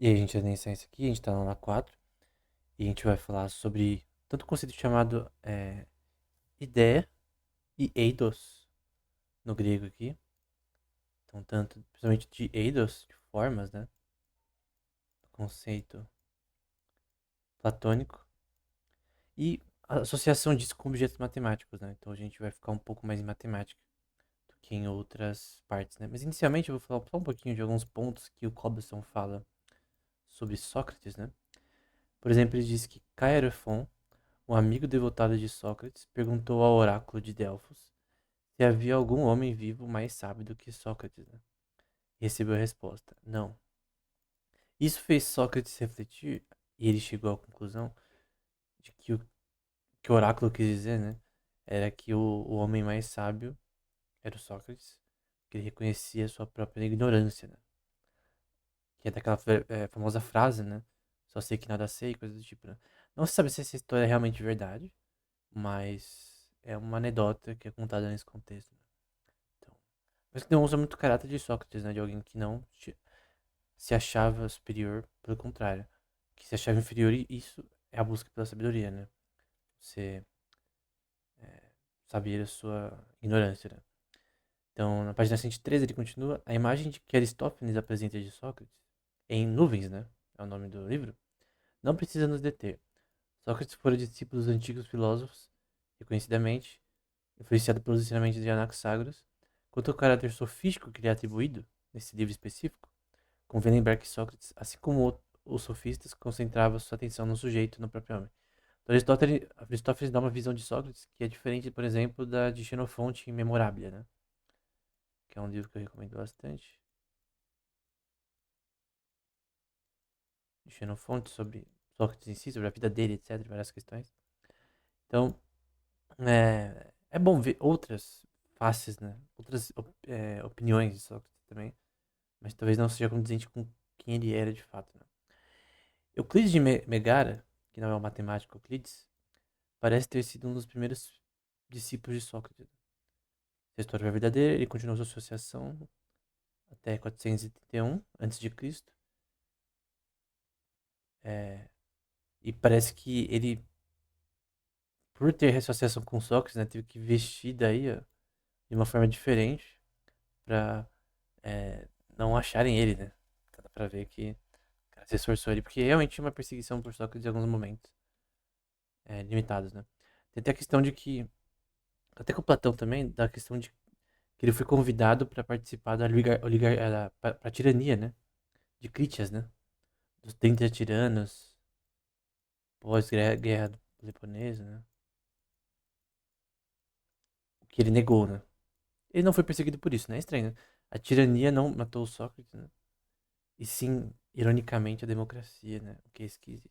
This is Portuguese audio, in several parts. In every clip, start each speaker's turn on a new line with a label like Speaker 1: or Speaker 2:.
Speaker 1: E aí, a gente, a licença aqui, a gente tá na aula 4 e a gente vai falar sobre tanto o conceito chamado ideia e eidos no grego aqui. Então, tanto, principalmente de eidos, de formas, né? Do conceito platônico. E a associação disso com objetos matemáticos, né? Então, a gente vai ficar um pouco mais em matemática do que em outras partes, né? Mas, inicialmente, eu vou falar só um pouquinho de alguns pontos que o Cobbleson fala sobre Sócrates, né? Por exemplo, ele diz que Caerfon, um amigo devotado de Sócrates, perguntou ao oráculo de Delfos se havia algum homem vivo mais sábio do que Sócrates, né? E recebeu a resposta: não. Isso fez Sócrates refletir e ele chegou à conclusão de que o oráculo quis dizer, né? Era que o homem mais sábio era o Sócrates, que ele reconhecia sua própria ignorância, né? Que é daquela famosa frase, né? Só sei que nada sei, coisa do tipo, né? Não se sabe se essa história é realmente verdade, mas é uma anedota que é contada nesse contexto, né? Então, mas que demonstra muito o caráter de Sócrates, né? De alguém que não se achava superior, pelo contrário, que se achava inferior, e isso é a busca pela sabedoria, né? Você saber a sua ignorância, né? Então, na página 113 ele continua: a imagem de que Aristófanes apresenta de Sócrates, em Nuvens, né? É o nome do livro, não precisa nos deter. Sócrates fora discípulo dos antigos filósofos, reconhecidamente influenciado pelos ensinamentos de Anaxágoras. Quanto ao caráter sofístico que lhe é atribuído, nesse livro específico, convém lembrar que Sócrates, assim como os sofistas, concentrava sua atenção no sujeito, no próprio homem. Então, Aristóteles dá uma visão de Sócrates que é diferente, por exemplo, da de Xenofonte em Memoráblia, né? Que é um livro que eu recomendo bastante. De Xenofonte, sobre Sócrates em si, sobre a vida dele, etc., várias questões. Então, é bom ver outras faces, né? Outras opiniões de Sócrates também, mas talvez não seja condizente com quem ele era de fato, né? Euclides de Megara, que não é o matemático Euclides, parece ter sido um dos primeiros discípulos de Sócrates. Se a história é verdadeira, ele continuou sua associação até 431 a.C. É, e parece que ele, por ter associação com Sócrates, né, teve que vestir daí, ó, de uma forma diferente para não acharem ele, né? Então dá pra ver que o cara se esforçou ali, porque realmente tinha uma perseguição por Sócrates em alguns momentos limitados, né? Tem até a questão de que, até com o Platão também, da questão de que ele foi convidado para participar da pra tirania, né? De Critias, né? Dos 30 tiranos, pós-guerra Peloponesa, né? O que ele negou, né? Ele não foi perseguido por isso, né? É estranho, né? A tirania não matou Sócrates, né? E sim, ironicamente, a democracia, né? O que é esquisito.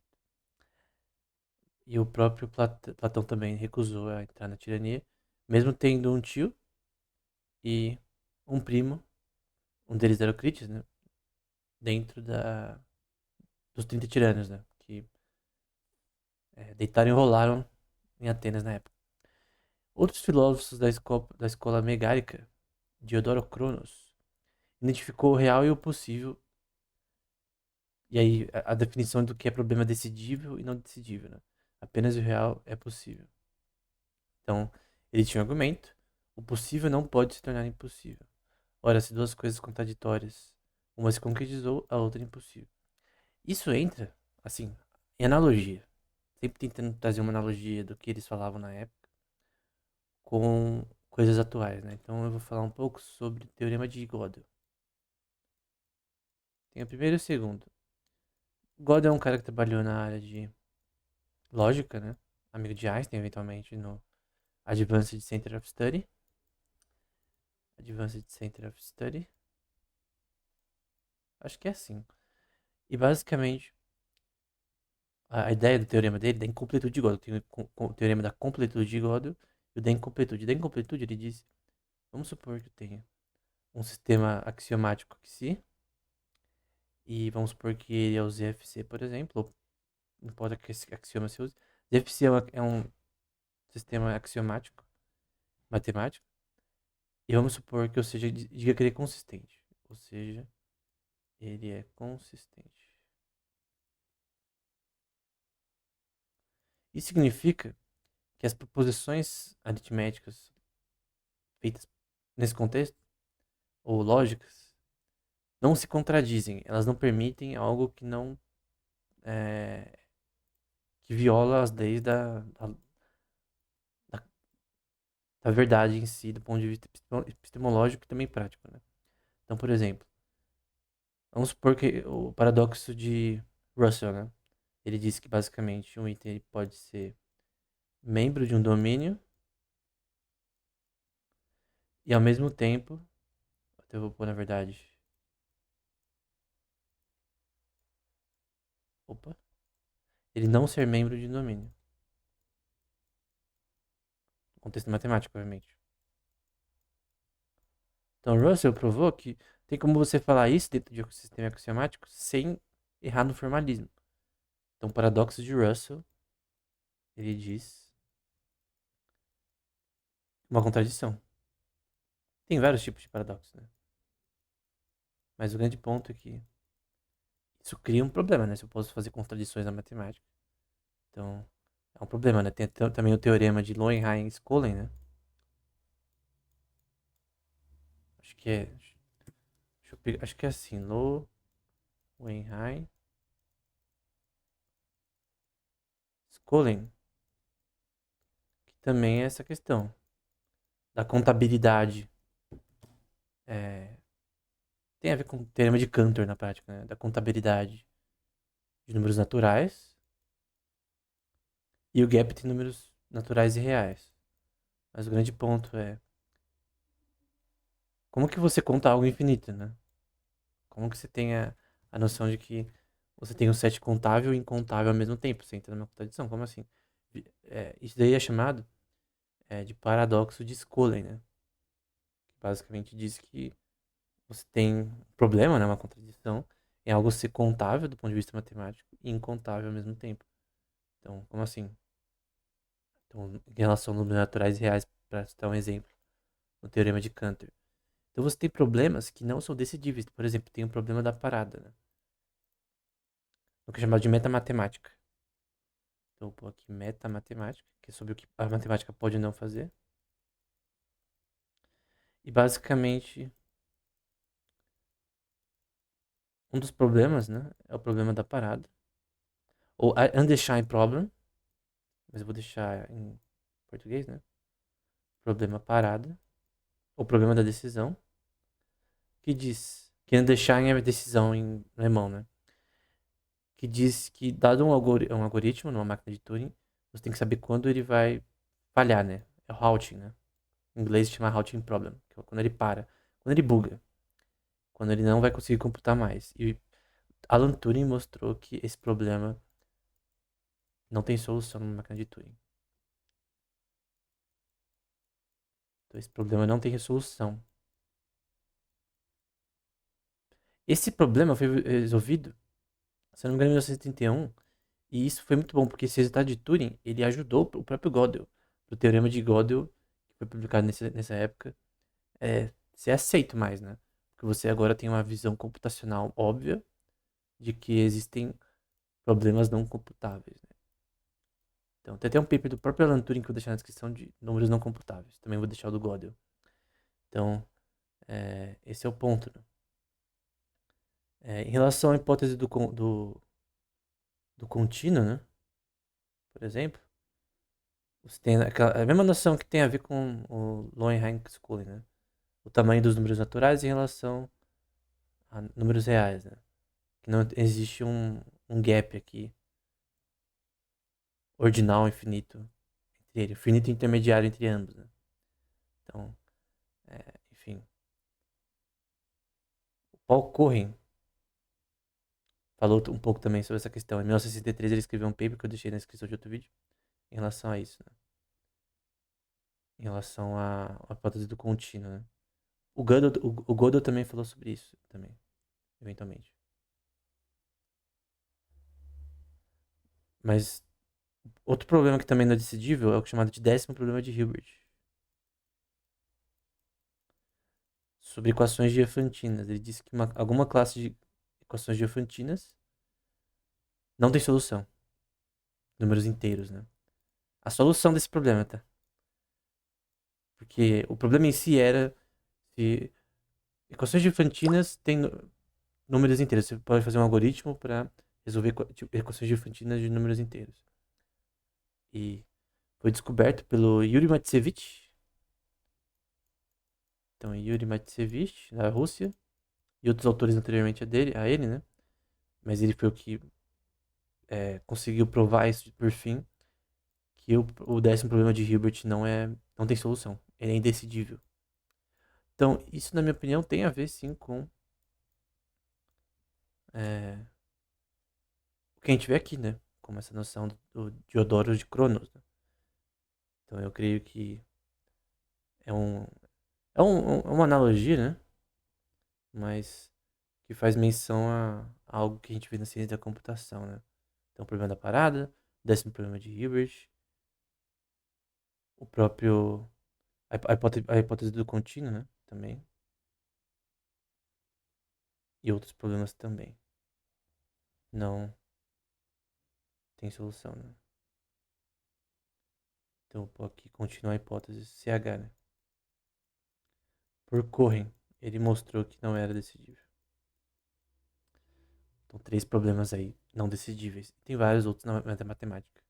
Speaker 1: E o próprio Platão também recusou a entrar na tirania, mesmo tendo um tio e um primo, um deles era o Critias, né? Dentro dos 30 tiranos, né? Que deitaram e rolaram em Atenas na época. Outros filósofos da escola megárica, Diodoro Cronos, identificou o real e o possível, e aí a definição do que é problema decidível e não decidível, né? Apenas o real é possível. Então, ele tinha um argumento: o possível não pode se tornar impossível. Ora, se duas coisas contraditórias, uma se concretizou, a outra é impossível. Isso entra, assim, em analogia. Sempre tentando trazer uma analogia do que eles falavam na época com coisas atuais, né? Então eu vou falar um pouco sobre o teorema de Gödel. Tem o primeiro e o segundo. Gödel é um cara que trabalhou na área de lógica, né? Amigo de Einstein, eventualmente, no Advanced Center of Study. Advanced Center of Study. Acho que é assim. E basicamente, a ideia do teorema dele, da incompletude de Gödel, tem o teorema da completude de Gödel e o da incompletude. Da incompletude, ele diz: vamos supor que eu tenha um sistema axiomático que e vamos supor que ele é o ZFC, por exemplo, ou não importa que esse axioma se use. ZFC é um sistema axiomático, matemático, e vamos supor que eu seja, diga que ele é consistente, ou seja, ele é consistente. Isso significa que as proposições aritméticas feitas nesse contexto, ou lógicas, não se contradizem. Elas não permitem algo que não que viola as leis da, da verdade em si, do ponto de vista epistemológico e também prático, né? Então, por exemplo, vamos supor que o paradoxo de Russell, né? Ele diz que basicamente um item pode ser membro de um domínio e ao mesmo tempo, eu vou pôr na verdade, opa, ele não ser membro de um domínio. No contexto matemático, obviamente. Então, Russell provou que tem como você falar isso dentro de um sistema axiomático sem errar no formalismo. Então, o paradoxo de Russell, ele diz uma contradição. Tem vários tipos de paradoxos, né? Mas o grande ponto é que isso cria um problema, né? Se eu posso fazer contradições na matemática. Então, é um problema, né? Tem também o teorema de Lowenheim-Skolem, né? Acho que é. Acho que é assim. Lowenheim-Skolem. Que também é essa questão da contabilidade. É, tem a ver com o teorema de Cantor na prática, né? Da contabilidade de números naturais e o gap entre números naturais e reais. Mas o grande ponto é como que você conta algo infinito, né? Como que você tem a noção de que você tem um set contável e incontável ao mesmo tempo? Você entra numa contradição, como assim? Isso daí é chamado de paradoxo de Skolem, né? Que basicamente diz que você tem um problema, né? Uma contradição em algo ser contável do ponto de vista matemático e incontável ao mesmo tempo. Então, como assim? Então, em relação a números naturais e reais, para citar um exemplo, no teorema de Cantor. Então você tem problemas que não são decidíveis. Por exemplo, tem o problema da parada, né? O que é chamado de metamatemática. Então, vou pôr aqui metamatemática, que é sobre o que a matemática pode ou não fazer. E basicamente, um dos problemas, né, é o problema da parada. Ou a Undefined Problem, mas eu vou deixar em português, né? Problema parada. Ou problema da decisão, que diz que Undefined é decisão em alemão, né? Que diz que, dado um algoritmo numa máquina de Turing, você tem que saber quando ele vai falhar, né? É o halting, né? Em inglês chama halting problem, que é quando ele para, quando ele buga, quando ele não vai conseguir computar mais. E Alan Turing mostrou que esse problema não tem solução numa máquina de Turing. Então esse problema não tem resolução. Esse problema foi resolvido, se não me engano, em 1931, e isso foi muito bom, porque esse resultado de Turing, ele ajudou o próprio Gödel, o teorema de Gödel, que foi publicado nessa época, ser aceito mais, né? Porque você agora tem uma visão computacional óbvia de que existem problemas não computáveis, né? Então, tem até um paper do próprio Alan Turing que eu vou deixar na descrição de números não computáveis. Também vou deixar o do Gödel. Então, esse é o ponto, né? Em relação à hipótese do contínuo, né? Por exemplo, você tem a mesma noção que tem a ver com o Lowenheim-Skolem, né? O tamanho dos números naturais em relação a números reais, né? Que não existe um gap aqui, ordinal infinito, entre ele, infinito intermediário entre ambos, né? Então, enfim. O Paul Cohen falou um pouco também sobre essa questão. Em 1963 ele escreveu um paper que eu deixei na descrição de outro vídeo em relação a isso, né? Em relação à hipótese do contínuo, né? O Gödel também falou sobre isso, também, eventualmente. Mas outro problema que também não é decidível é o chamado de 10º problema de Hilbert. Sobre equações diofantinas. Ele disse que alguma classe de equações diofantinas não tem solução. Números inteiros, né? a solução desse problema, tá? Porque o problema em si era se equações de Fantinas têm números inteiros. Você pode fazer um algoritmo para resolver tipo, equações de Fantinas de números inteiros. E foi descoberto pelo Yuri Matsevich. Então, Yuri Matsevich, da Rússia, e outros autores anteriormente a ele, né? Mas ele foi o que conseguiu provar isso por fim, que o décimo problema de Hilbert não tem solução. Ele é indecidível. Então, isso, na minha opinião, tem a ver, sim, com é, o que a gente vê aqui, né? Como essa noção do Diodoro de Cronos, né? Então, eu creio que é, um, é uma analogia, né? Mas que faz menção a algo que a gente vê na ciência da computação, né? Então, o problema da parada, o décimo problema de Hilbert, o próprio... a hipótese do contínuo, né? Também. E outros problemas também. Não tem solução, né? Então, vou aqui continuar a hipótese CH, né? Por Cohen, ele mostrou que não era decidível. Então, 3 problemas aí não decidíveis. Tem vários outros na matemática.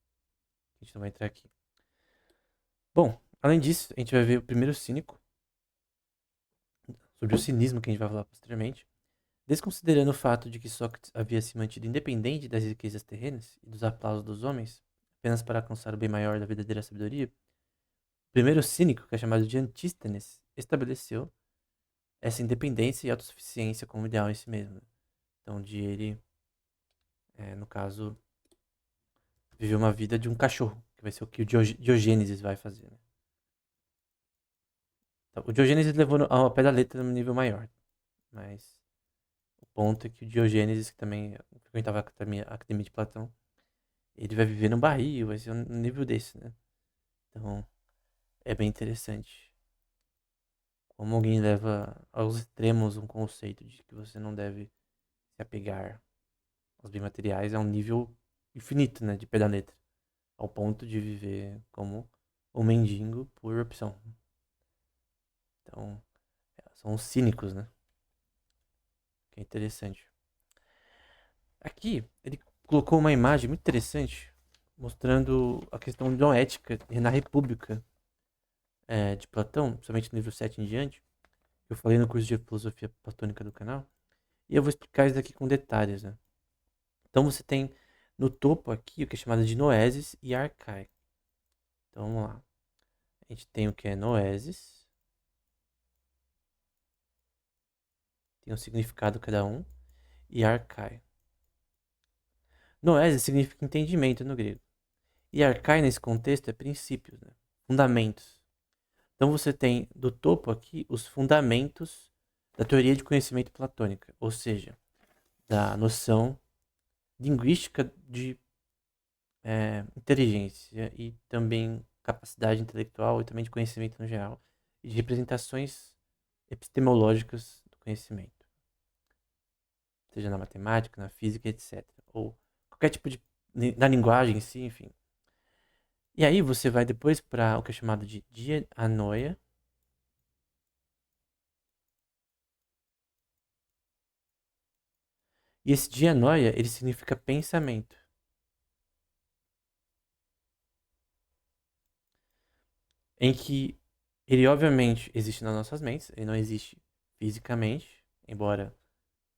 Speaker 1: A gente não vai entrar aqui. Bom, além disso, a gente vai ver o primeiro cínico, sobre o cinismo que a gente vai falar posteriormente. Desconsiderando o fato de que Sócrates havia se mantido independente das riquezas terrenas e dos aplausos dos homens, apenas para alcançar o bem maior da verdadeira sabedoria, o primeiro cínico, que é chamado de Antístenes, estabeleceu essa independência e autossuficiência como ideal em si mesmo. Então, de ele, no caso, viver uma vida de um cachorro, que vai ser o que o Diogênesis vai fazer. Né? Então, o Diogênesis levou ao pé da letra no nível maior, mas o ponto é que o Diogênesis, que também frequentava a academia de Platão, ele vai viver no barril, vai ser um nível desse, né? Então, é bem interessante. Como alguém leva aos extremos um conceito de que você não deve se apegar aos bens materiais a um nível infinito, né? De pé da letra. Ao ponto de viver como um mendigo por opção. Então, são os cínicos, né? Que é interessante. Aqui, ele colocou uma imagem muito interessante mostrando a questão noética na República de Platão, principalmente no livro 7 em diante. Eu falei no curso de filosofia platônica do canal. E eu vou explicar isso aqui com detalhes, né? Então você tem no topo aqui o que é chamado de noesis e arcai. Então vamos lá. A gente tem o que é noesis. Tem um significado cada um. E arcai. Noesis significa entendimento no grego. E arcai nesse contexto é princípios, né? Fundamentos. Então você tem do topo aqui os fundamentos da teoria de conhecimento platônica, ou seja, da noção linguística de inteligência e também capacidade intelectual e também de conhecimento no geral e de representações epistemológicas do conhecimento, seja na matemática, na física, etc. Ou qualquer tipo de na linguagem em si, enfim. E aí você vai depois para o que é chamado de dianoia. E esse dianoia, ele significa pensamento. Em que ele obviamente existe nas nossas mentes, ele não existe fisicamente, embora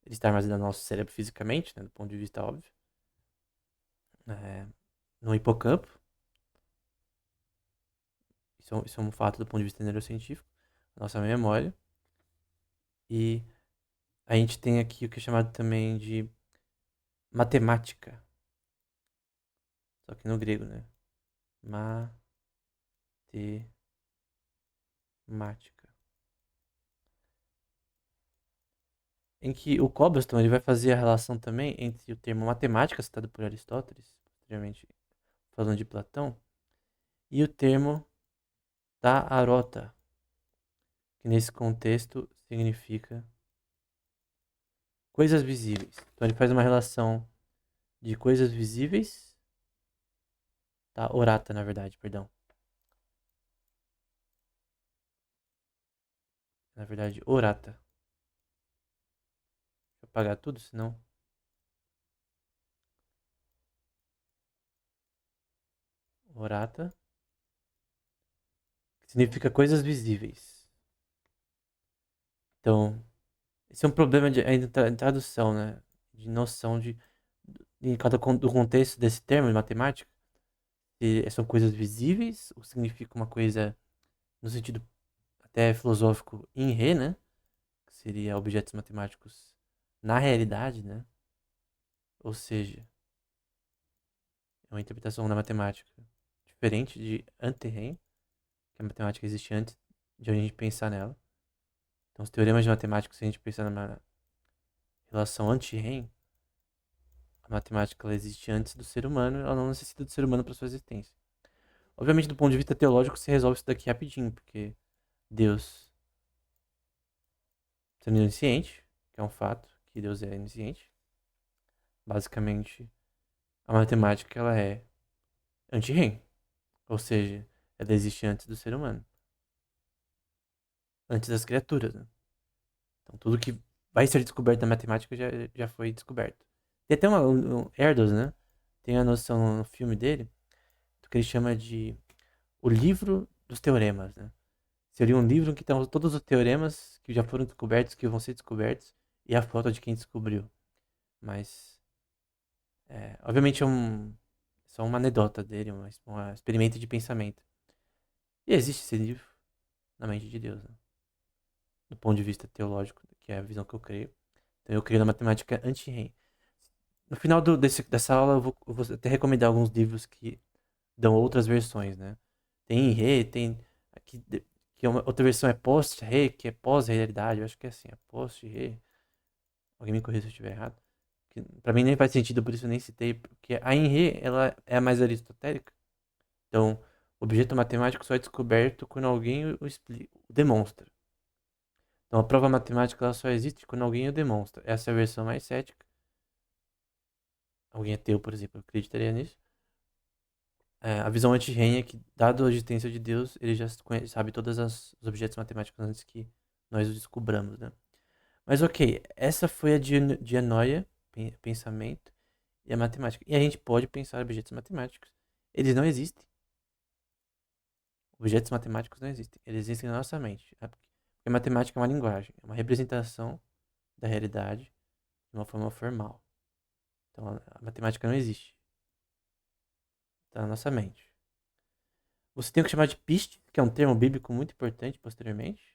Speaker 1: ele está armazenado no nosso cérebro fisicamente, né, do ponto de vista óbvio, no hipocampo. Isso é um fato do ponto de vista neurocientífico, nossa memória. E a gente tem aqui o que é chamado também de matemática, só que no grego, né? Matemática. Em que o Cobblestone ele vai fazer a relação também entre o termo matemática, citado por Aristóteles, posteriormente falando de Platão, e o termo ta arota, que nesse contexto significa coisas visíveis. Então ele faz uma relação de coisas visíveis Tá? Orata, na verdade, perdão. Na verdade, orata. Deixa eu apagar tudo, senão. Orata. Que significa coisas visíveis. Então, esse é um problema de ainda em tradução, né? De noção de em cada do contexto desse termo em matemática. Se são coisas visíveis, ou significa uma coisa no sentido até filosófico in re, né? Que seria objetos matemáticos na realidade, né? Ou seja, é uma interpretação da matemática diferente de ante-rem, que a matemática existe antes de a gente pensar nela. Então, os teoremas de matemática, se a gente pensar numa relação anti-rem, a matemática ela existe antes do ser humano, ela não necessita do ser humano para sua existência. Obviamente, do ponto de vista teológico, se resolve isso daqui rapidinho, porque Deus, sendo onisciente, que é um fato, que Deus é onisciente, basicamente, a matemática ela é anti-rem, ou seja, ela existe antes do ser humano, antes das criaturas, né? Então, tudo que vai ser descoberto na matemática já foi descoberto. Tem até um Erdos, né? Tem a noção no filme dele, do que ele chama de o livro dos teoremas, né? Seria um livro que tem todos os teoremas que já foram descobertos, que vão ser descobertos, e a foto de quem descobriu. Mas, obviamente é só uma anedota dele, um experimento de pensamento. E existe esse livro na mente de Deus, né? Do ponto de vista teológico, que é a visão que eu creio. Então eu creio na matemática anti-Rem. No final dessa aula eu vou até recomendar alguns livros que dão outras versões, né? Tem Re, tem aqui, que outra versão é post-Re, que é pós-realidade. Eu acho que é assim, é post-Re. Alguém me corrija se eu estiver errado. Que pra mim nem faz sentido, por isso eu nem citei, porque a Re, ela é a mais aristotélica. Então, o objeto matemático só é descoberto quando alguém o demonstra. Então, a prova matemática ela só existe quando alguém o demonstra. Essa é a versão mais cética. Alguém ateu, por exemplo, acreditaria nisso. A visão anti-Ren é que, dado a existência de Deus, ele já sabe todos os objetos matemáticos antes que nós os descobramos, né? Mas ok, essa foi a dianoia, pensamento, e a matemática. E a gente pode pensar objetos matemáticos. Eles não existem. Objetos matemáticos não existem. Eles existem na nossa mente. Porque a matemática é uma linguagem, é uma representação da realidade de uma forma formal. Então a matemática não existe. Está na nossa mente. Você tem o que chamar de piste, que é um termo bíblico muito importante posteriormente.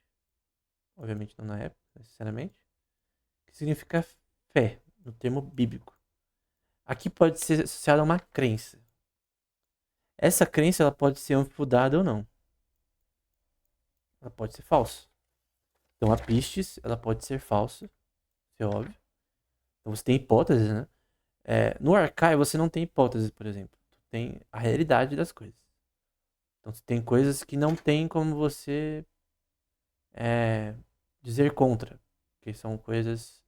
Speaker 1: Obviamente não na época, necessariamente. Que significa fé, no termo bíblico. Aqui pode ser associado a uma crença. Essa crença ela pode ser anfudada ou não. Ela pode ser falsa. Então a pistes, ela pode ser falsa, isso é óbvio. Então você tem hipóteses, né? No arcai você não tem hipóteses, por exemplo. Tu tem a realidade das coisas. Então você tem coisas que não tem como você é, dizer contra. Que são coisas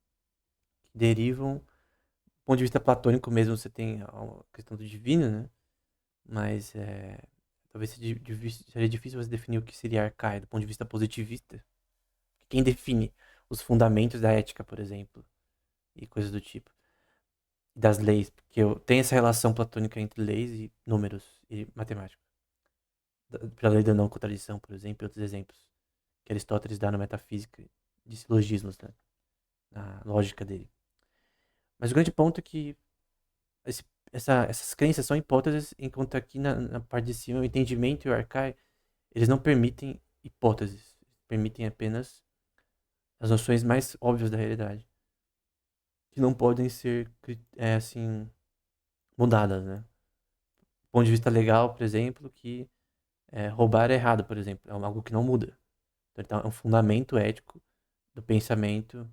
Speaker 1: que derivam, do ponto de vista platônico mesmo, você tem a questão do divino, né? Mas talvez seria difícil você definir o que seria arcai do ponto de vista positivista. Quem define os fundamentos da ética, por exemplo, e coisas do tipo. Das leis, porque tem essa relação platônica entre leis e números e matemática. Pela lei da não contradição, por exemplo, e outros exemplos que Aristóteles dá na metafísica de silogismos, né? Na lógica dele. Mas o grande ponto é que essas crenças são hipóteses, enquanto aqui na parte de cima, o entendimento e o arcai, eles não permitem hipóteses, permitem apenas as noções mais óbvias da realidade, que não podem ser, assim, mudadas, né? Do ponto de vista legal, por exemplo, que roubar é errado, por exemplo, é algo que não muda. Então, é um fundamento ético do pensamento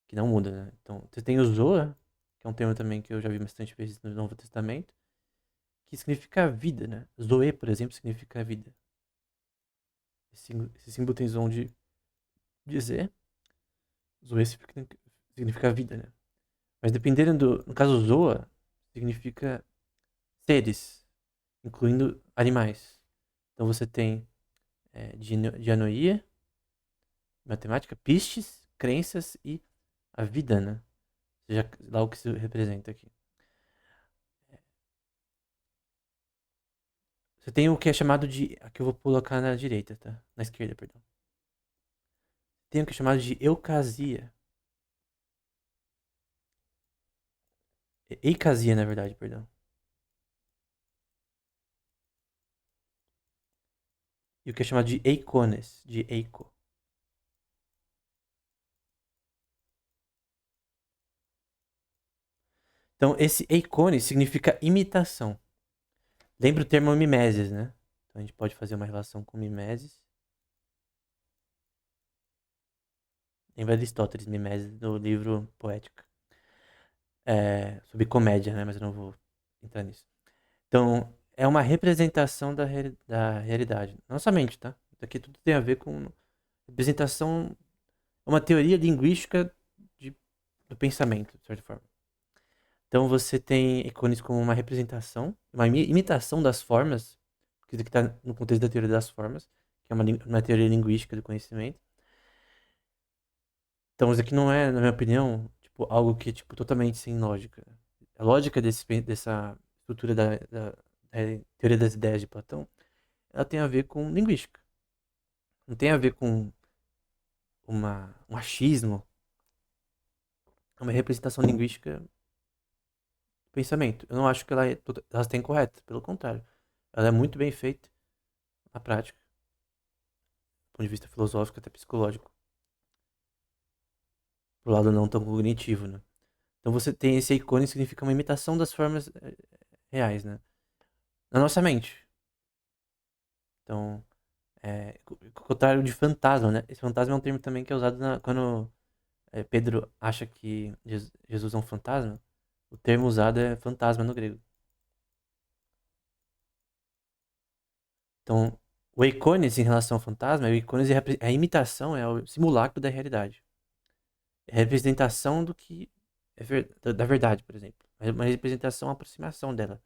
Speaker 1: que não muda, né? Então, você tem o Zoa, que é um termo também que eu já vi bastante vezes no Novo Testamento, que significa vida, né? Zoe, por exemplo, significa vida. Esse símbolo tem som de dizer, Zoe significa vida, né? Mas dependendo no caso Zoa, significa seres, incluindo animais. Então você tem dianoia, matemática, pistes, crenças e a vida, né? Seja lá o que isso representa aqui. Você tem o que é chamado de. Aqui eu vou colocar na direita, tá? Na esquerda, perdão. Tem o que é chamado de eucasia. Eicasia, na verdade, perdão. E o que é chamado de eikones, de eiko. Então, esse eikone significa imitação. Lembra o termo mimesis, né? Então, a gente pode fazer uma relação com mimesis. Lembra Aristóteles, mimesis, do livro Poética. Sobre comédia, né? Mas eu não vou entrar nisso. Então, é uma representação da realidade. Não somente, tá? Isso aqui tudo tem a ver com representação. É uma teoria linguística de, do pensamento, de certa forma. Então, você tem ícones como uma representação, uma imitação das formas, que isso aqui está no contexto da teoria das formas, que é uma teoria linguística do conhecimento. Então, isso aqui não é, na minha opinião, tipo, algo que é tipo, totalmente sem lógica. A lógica dessa estrutura da teoria das ideias de Platão, ela tem a ver com linguística. Não tem a ver com um achismo, é uma representação linguística do pensamento. Eu não acho que ela está incorreta, pelo contrário. Ela é muito bem feita na prática, do ponto de vista filosófico, até psicológico, pro lado não tão cognitivo, né? Então você tem esse ícone que significa uma imitação das formas reais, né? Na nossa mente. Então, o contrário de fantasma, né? Esse fantasma é um termo também que é usado quando Pedro acha que Jesus é um fantasma. O termo usado é fantasma no grego. Então, o ícones em relação ao fantasma, o ícones é a imitação, é o simulacro da realidade. É a representação do que é da verdade, por exemplo. É uma representação, uma aproximação dela.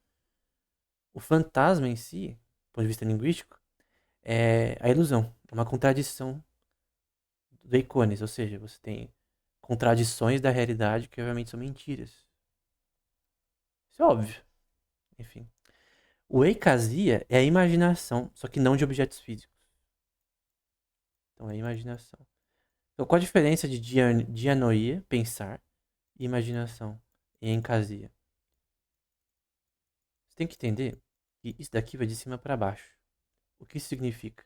Speaker 1: O fantasma em si, do ponto de vista linguístico, é a ilusão, é uma contradição do ícones, ou seja, você tem contradições da realidade que obviamente são mentiras. Isso é óbvio. Enfim. O eicasia é a imaginação, só que não de objetos físicos. Então é a imaginação. Então qual a diferença de dianoia, pensar, e imaginação, e encasia? Você tem que entender que isso daqui vai de cima para baixo. O que isso significa?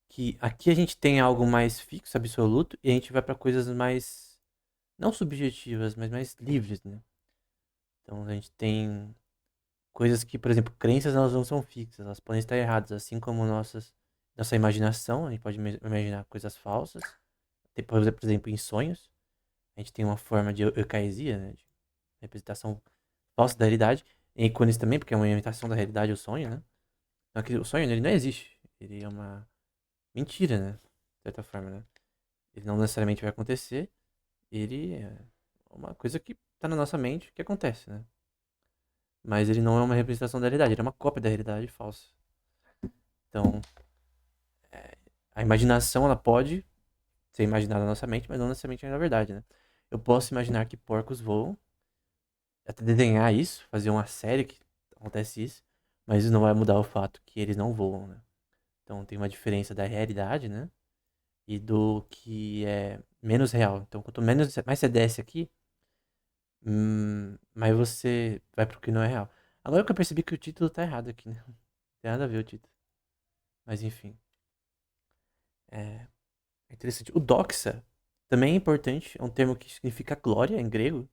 Speaker 1: Que aqui a gente tem algo mais fixo, absoluto, e a gente vai para coisas mais, não subjetivas, mas mais livres, né? Então a gente tem coisas que, por exemplo, crenças elas não são fixas, elas podem estar erradas, assim como nossa imaginação, a gente pode imaginar coisas falsas. Tem, por exemplo, em sonhos, a gente tem uma forma de eucaesia, né? De representação falsa da realidade. Em ícones também, porque é uma imitação da realidade o sonho, né? Então, o sonho ele não existe. Ele é uma mentira, né? De certa forma, né? Ele não necessariamente vai acontecer. Ele é uma coisa que tá na nossa mente que acontece, né? Mas ele não é uma representação da realidade, ele é uma cópia da realidade falsa. Então, é, a imaginação ela pode ser imaginada na nossa mente, mas não necessariamente é na verdade, né? Eu posso imaginar que porcos voam, até desenhar isso, fazer uma série que acontece isso, mas isso não vai mudar o fato que eles não voam, né? Então tem uma diferença da realidade, né? E do que é menos real. Então quanto mais você desce aqui, mais você vai pro que não é real. Agora que eu percebi que o título tá errado aqui, né? Não tem nada a ver o título. Mas enfim. É interessante. O doxa também é importante. É um termo que significa glória em grego.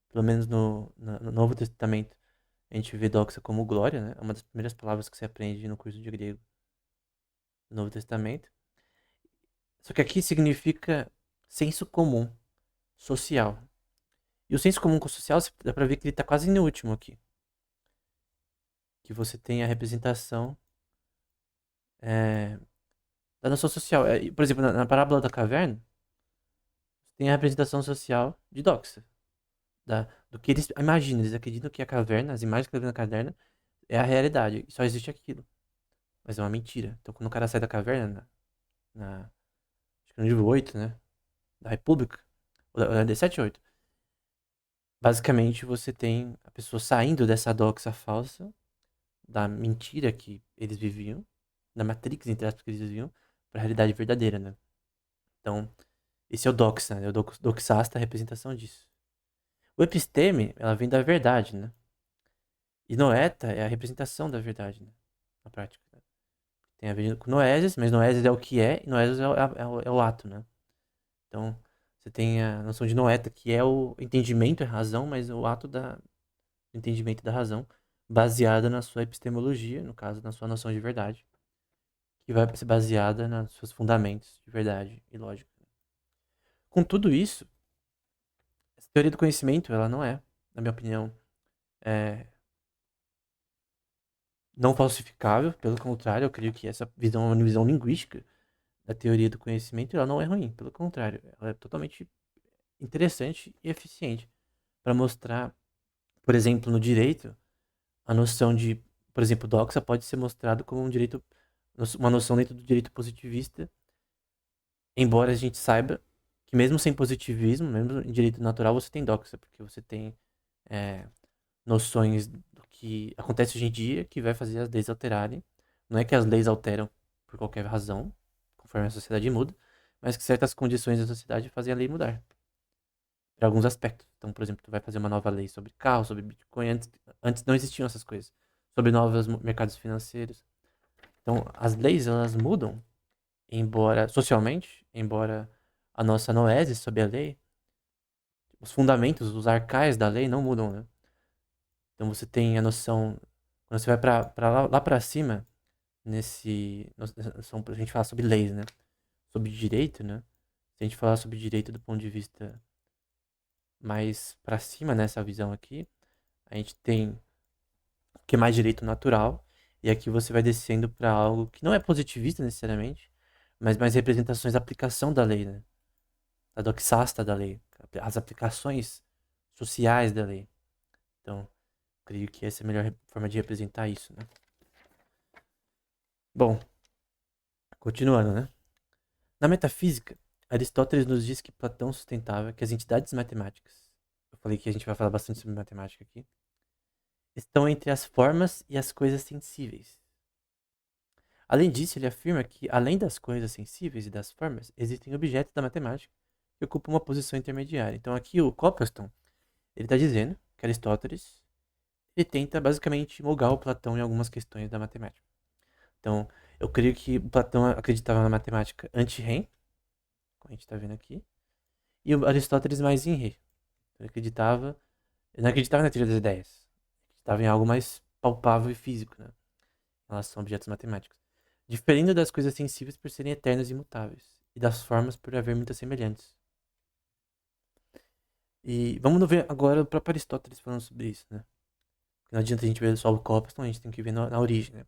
Speaker 1: Pelo menos no Novo Testamento. A gente vê doxa como glória, né? É uma das primeiras palavras que você aprende no curso de grego do Novo Testamento. Só que aqui significa senso comum, social. E o senso comum com o social, dá pra ver que ele tá quase no último aqui. Que você tem a representação da noção social. Por exemplo, na parábola da caverna, você tem a representação social de doxa. do que eles imaginam. Eles acreditam que a caverna, as imagens que eles vê na caverna, é a realidade. E só existe aquilo. Mas é uma mentira. Então quando o cara sai da caverna, acho que no livro 8, né? Da República, ou da 17 ou 8. Basicamente você tem a pessoa saindo dessa doxa falsa, da mentira que eles viviam, da Matrix, entre aspas, que eles viviam, pra realidade verdadeira, né? Então, esse é o doxa, né? O doxasta é a representação disso. O episteme, ela vem da verdade, né? E noeta é a representação da verdade, né? Na prática. Né? Tem a ver com noesis, mas noesis é o que é, e noesis é o ato, né? Então, você tem a noção de noeta, que é o entendimento, é razão, mas o ato do entendimento da razão, baseada na sua epistemologia, no caso, na sua noção de verdade, que vai ser baseada nos seus fundamentos de verdade e lógica. Com tudo isso, essa teoria do conhecimento, ela não é, na minha opinião, é, não falsificável, pelo contrário, eu creio que essa visão é uma visão linguística da teoria do conhecimento, ela não é ruim, pelo contrário, ela é totalmente interessante e eficiente para mostrar, por exemplo, no direito, a noção de, por exemplo, doxa pode ser mostrado como um direito, uma noção dentro do direito positivista, embora a gente saiba que mesmo sem positivismo, mesmo em direito natural, você tem doxa, porque você tem é, noções do que acontece hoje em dia que vai fazer as leis alterarem. Não é que as leis alteram por qualquer razão, conforme a sociedade muda, mas que certas condições da sociedade fazem a lei mudar. Para alguns aspectos. Então, por exemplo, tu vai fazer uma nova lei sobre carro, sobre Bitcoin. Antes não existiam essas coisas. Sobre novos mercados financeiros. Então, as leis, elas mudam, embora, socialmente, embora a nossa noese sobre a lei, os fundamentos, os arcais da lei não mudam, né? Então você tem a noção, quando você vai lá para cima, a gente fala sobre leis, né? Sobre direito, né? Se a gente falar sobre direito do ponto de vista mais para cima, nessa visão aqui, a gente tem o que é mais direito natural, e aqui você vai descendo para algo que não é positivista necessariamente, mas mais representações da aplicação da lei, né? Da doxasta da lei, as aplicações sociais da lei. Então, creio que essa é a melhor forma de representar isso, né? Bom, continuando, né? Na metafísica, Aristóteles nos diz que Platão sustentava que as entidades matemáticas, eu falei que a gente vai falar bastante sobre matemática aqui, estão entre as formas e as coisas sensíveis. Além disso, ele afirma que, além das coisas sensíveis e das formas, existem objetos da matemática que ocupam uma posição intermediária. Então aqui o Copleston, ele está dizendo que Aristóteles, ele tenta basicamente molgar o Platão em algumas questões da matemática. Então, eu creio que Platão acreditava na matemática anti-Rem, como a gente está vendo aqui, e o Aristóteles mais em Rê. Ele não acreditava na teoria das ideias, acreditava em algo mais palpável e físico, né, em relação a objetos matemáticos. Diferindo das coisas sensíveis por serem eternas e imutáveis, e das formas por haver muitas semelhantes. E vamos ver agora o próprio Aristóteles falando sobre isso, né? Porque não adianta a gente ver só o Coplaston, a gente tem que ver na origem, né?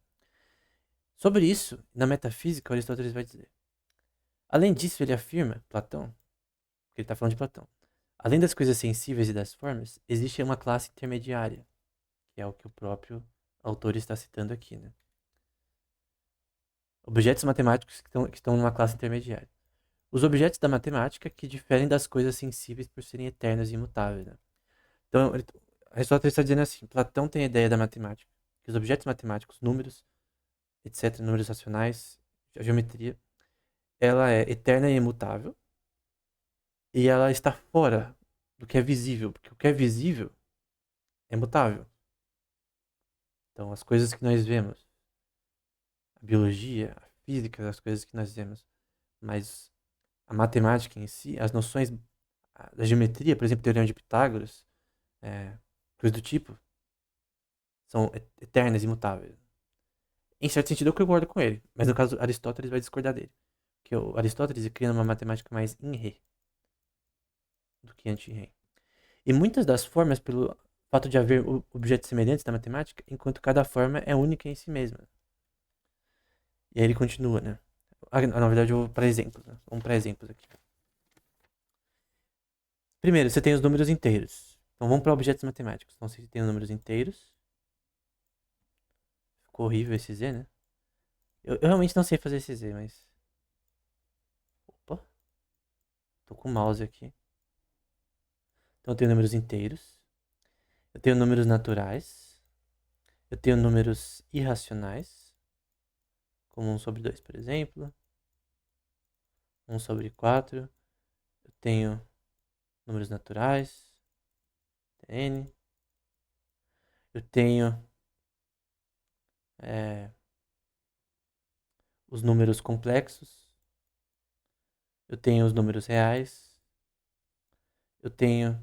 Speaker 1: Sobre isso, na metafísica, Aristóteles vai dizer: além disso, ele afirma, Platão, porque ele está falando de Platão, além das coisas sensíveis e das formas, existe uma classe intermediária, que é o que o próprio autor está citando aqui, né? Objetos matemáticos que estão numa classe intermediária. Os objetos da matemática que diferem das coisas sensíveis por serem eternas e imutáveis, né? Então, Aristóteles está dizendo assim, Platão tem a ideia da matemática, que os objetos matemáticos, números, etc., números racionais, a geometria, ela é eterna e imutável, e ela está fora do que é visível, porque o que é visível é mutável. Então, as coisas que nós vemos, a biologia, a física, as coisas que nós vemos, mas a matemática em si, as noções da geometria, por exemplo, teorema de Pitágoras, coisas do tipo, são eternas e imutáveis. Em certo sentido, eu concordo com ele, mas no caso, Aristóteles vai discordar dele. Porque o Aristóteles cria uma matemática mais in-rê do que anti-rê. E muitas das formas, pelo fato de haver objetos semelhantes na matemática, enquanto cada forma é única em si mesma. E aí ele continua, né? Na verdade, eu vou para exemplos, né? Vamos para exemplos aqui. Primeiro, você tem os números inteiros. Então vamos para objetos matemáticos. Então você tem números inteiros. Ficou horrível esse Z, né? Eu realmente não sei fazer esse Z, mas... Opa, tô com o mouse aqui. Então eu tenho números inteiros. Eu tenho números naturais. Eu tenho números irracionais. Como 1/2, por exemplo. 1/4. Eu tenho números naturais. N. Eu tenho os números complexos. Eu tenho os números reais. Eu tenho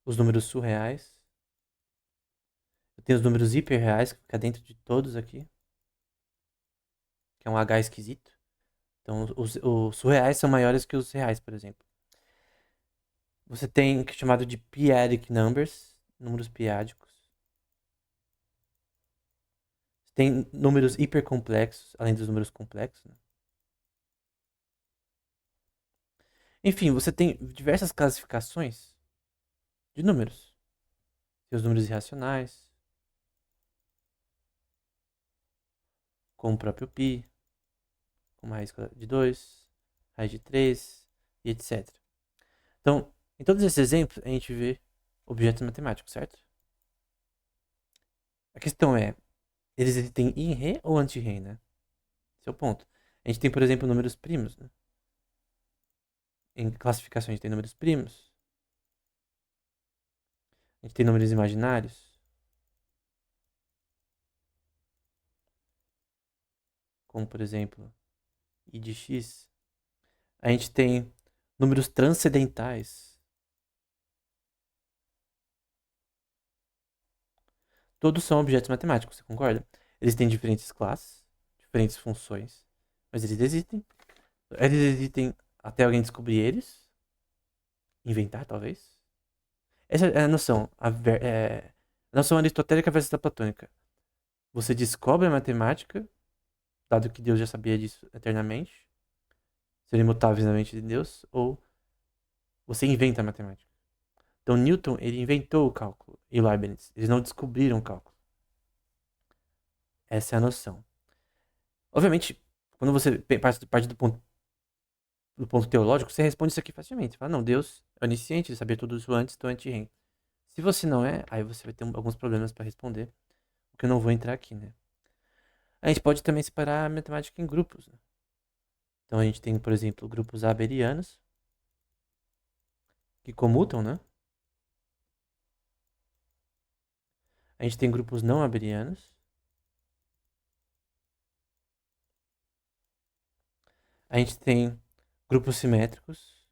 Speaker 1: os números surreais. Eu tenho os números hiperreais, que fica dentro de todos aqui. Que é um H esquisito. Então, os surreais são maiores que os reais, por exemplo. Você tem o que é chamado de p-adic numbers, números piádicos. Você tem números hipercomplexos, além dos números complexos, né? Enfim, você tem diversas classificações de números. Tem os números irracionais, como o próprio π, como a raiz de 2, raiz de 3 e etc. Então, em todos esses exemplos, a gente vê objetos matemáticos, certo? A questão é, eles existem em Rê ou anti-Rê, né? Esse é o ponto. A gente tem, por exemplo, números primos, né? Em classificação, a gente tem números primos. A gente tem números imaginários, como, por exemplo, I de x. A gente tem números transcendentais. Todos são objetos matemáticos, você concorda? Eles têm diferentes classes, diferentes funções, mas eles existem. Eles existem até alguém descobrir eles, inventar, talvez. Essa é a noção, a noção aristotélica versus a platônica. Você descobre a matemática, dado que Deus já sabia disso eternamente, ser imutáveis na mente de Deus, ou você inventa a matemática. Então Newton, ele inventou o cálculo, e Leibniz, eles não descobriram o cálculo. Essa é a noção. Obviamente, quando você parte do ponto teológico, você responde isso aqui facilmente. Você fala, não, Deus é onisciente, ele sabia tudo isso antes, então é anti-rei. Se você não é, aí você vai ter alguns problemas para responder, porque eu não vou entrar aqui, né? A gente pode também separar a matemática em grupos, né? Então a gente tem, por exemplo, grupos abelianos, que comutam, né? A gente tem grupos não abelianos. A gente tem grupos simétricos.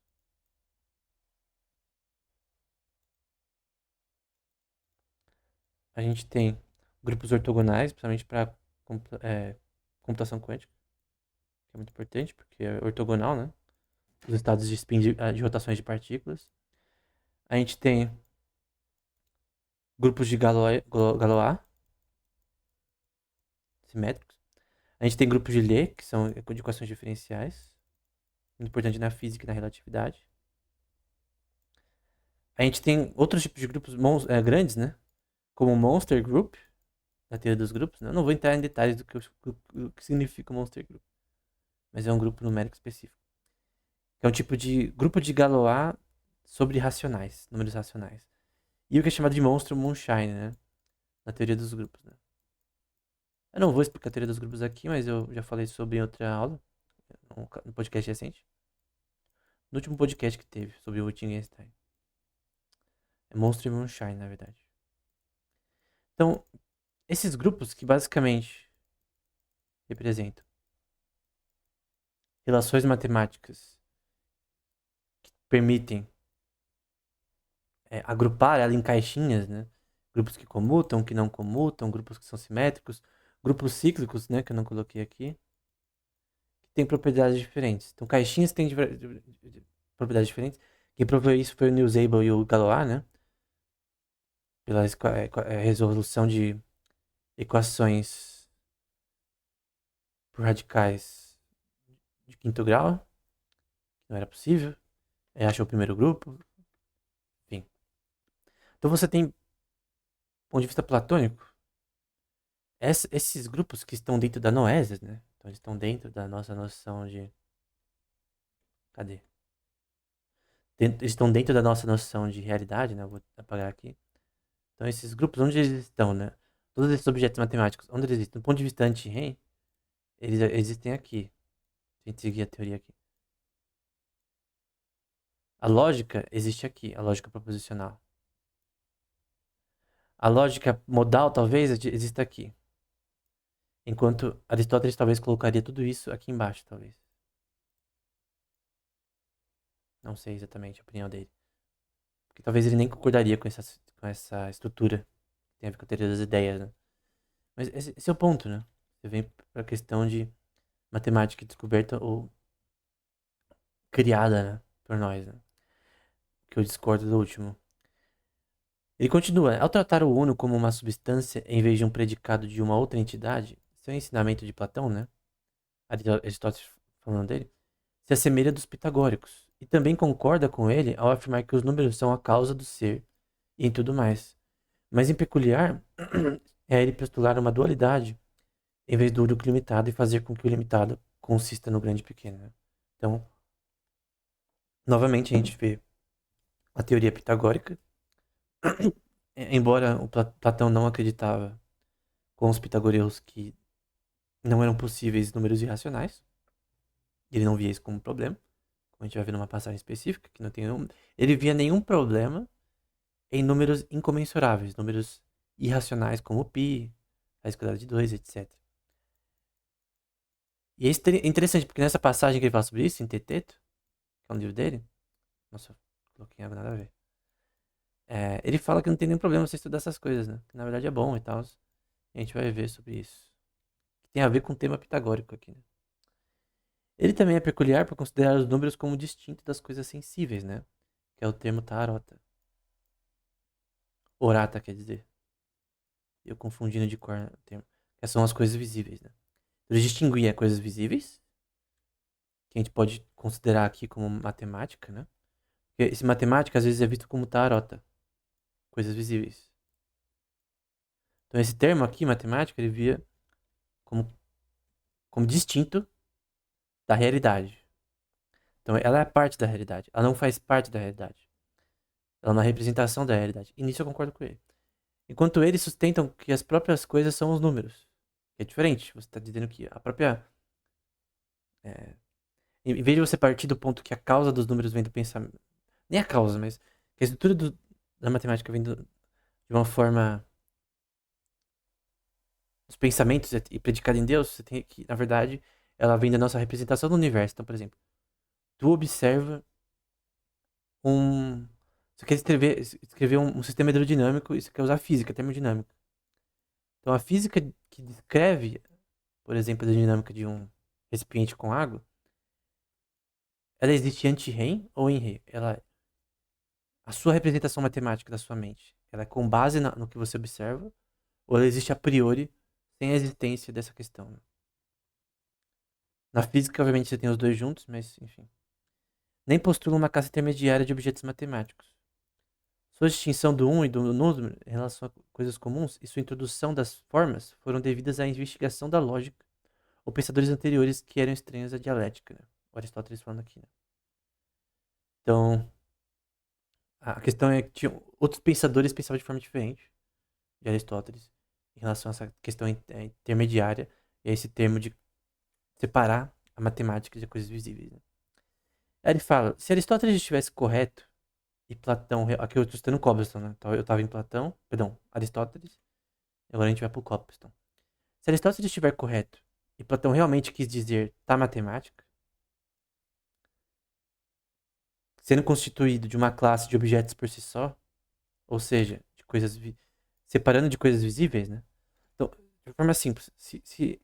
Speaker 1: A gente tem grupos ortogonais, principalmente para computação quântica, que é muito importante, porque é ortogonal, né? Os estados de spin de rotações de partículas. A gente tem grupos de Galois, simétricos. A gente tem grupos de Lie, que são de equações diferenciais, muito importante na física e na relatividade. A gente tem outros tipos de grupos grandes, né? Como o Monster Group, na teoria dos grupos. Né? Eu não vou entrar em detalhes do que significa o Monster Group, mas é um grupo numérico específico. É um tipo de grupo de Galois sobre racionais, números racionais. E o que é chamado de monstro Moonshine, né? Na teoria dos grupos, né? Eu não vou explicar a teoria dos grupos aqui, mas eu já falei sobre em outra aula, no podcast recente. No último podcast que teve sobre o Wittgenstein. É monstro e Moonshine, na verdade. Então, esses grupos que basicamente representam relações matemáticas que permitem agrupar ela em caixinhas, né? Grupos que comutam, que não comutam, grupos que são simétricos, grupos cíclicos, né? Que eu não coloquei aqui, que têm propriedades diferentes. Então, caixinhas têm propriedades diferentes. Quem provou isso foi o Newsable e o Galois, né? Pela resolução de equações por radicais de quinto grau, que não era possível. Achou o primeiro grupo, enfim. Então você tem, ponto de vista platônico, esses grupos que estão dentro da noesis, né? Então eles estão dentro da nossa noção de... Cadê? Eles estão dentro da nossa noção de realidade, né? Eu vou apagar aqui. Então esses grupos, onde eles estão, né? Todos esses objetos matemáticos, onde eles existem? Do ponto de vista anti-Rem, eles existem aqui. Se a gente seguir a teoria aqui. A lógica existe aqui, a lógica proposicional. A lógica modal, talvez, exista aqui. Enquanto Aristóteles talvez colocaria tudo isso aqui embaixo, talvez. Não sei exatamente a opinião dele. Porque talvez ele nem concordaria com essa estrutura que tem a ver com a teoria das ideias, né? Mas esse é o ponto, né? Você vem para a questão de matemática descoberta ou criada, né? Por nós, né? Que eu discordo do último. Ele continua, ao tratar o uno como uma substância em vez de um predicado de uma outra entidade, seu ensinamento de Platão, né? Aristóteles falando dele, se assemelha dos pitagóricos, e também concorda com ele ao afirmar que os números são a causa do ser e em tudo mais. Mas em peculiar é ele postular uma dualidade em vez do único limitado e fazer com que o limitado consista no grande e pequeno, né? Então, novamente a gente vê a teoria pitagórica, embora o Platão não acreditava com os pitagóreos que não eram possíveis números irracionais, ele não via isso como um problema, como a gente vai ver numa passagem específica, que não tem nenhum, ele via nenhum problema em números incomensuráveis, números irracionais como π, raiz quadrada de 2, etc. E é interessante, porque nessa passagem que ele fala sobre isso, em Teteto, que é um livro dele, nossa, coloquei água, nada a ver. Ele fala que não tem nenhum problema você estudar essas coisas, né? Que na verdade é bom e tal. A gente vai ver sobre isso. Que tem a ver com o tema pitagórico aqui, né? Ele também é peculiar por considerar os números como distintos das coisas sensíveis, né? Que é o termo tarota. Orata, quer dizer. Eu confundindo de cor o termo. Que são as coisas visíveis, né? Ele distinguia coisas visíveis, que a gente pode considerar aqui como matemática, né? Porque esse matemática às vezes é visto como tarota. Coisas visíveis. Então esse termo aqui, matemática, ele via como, como distinto da realidade. Então ela é parte da realidade. Ela não faz parte da realidade. Ela é uma representação da realidade. E nisso eu concordo com ele. Enquanto eles sustentam que as próprias coisas são os números. Que é diferente. Você está dizendo que a própria... em vez de você partir do ponto que a causa dos números vem do pensamento... Nem a causa, mas que a estrutura da matemática vem de uma forma... Dos pensamentos e predicada em Deus, você tem que, na verdade, ela vem da nossa representação do universo. Então, por exemplo, tu observa um... Você quer escrever um sistema hidrodinâmico e você quer usar física, termodinâmica. Então, a física que descreve, por exemplo, a dinâmica de um recipiente com água, ela existe anti-Rem ou em Rem? A sua representação matemática da sua mente, ela é com base no que você observa, ou ela existe a priori, sem a existência dessa questão, né? Na física, obviamente, você tem os dois juntos, mas, enfim. Nem postula uma classe intermediária de objetos matemáticos. Sua distinção do um e do número em relação a coisas comuns e sua introdução das formas foram devidas à investigação da lógica ou pensadores anteriores que eram estranhos à dialética, né? O Aristóteles falando aqui, né? Então, a questão é que outros pensadores pensavam de forma diferente de Aristóteles em relação a essa questão intermediária e a esse termo de separar a matemática de coisas visíveis, né? Aí ele fala, se Aristóteles estivesse correto e Platão... Aqui eu estou citando Cobblestone, né? Então, eu estava em Platão, perdão, Aristóteles, agora a gente vai para o Cobblestone. Se Aristóteles estiver correto e Platão realmente quis dizer tá matemática, sendo constituído de uma classe de objetos por si só, ou seja, de coisas separando de coisas visíveis, né? Então, de forma simples, se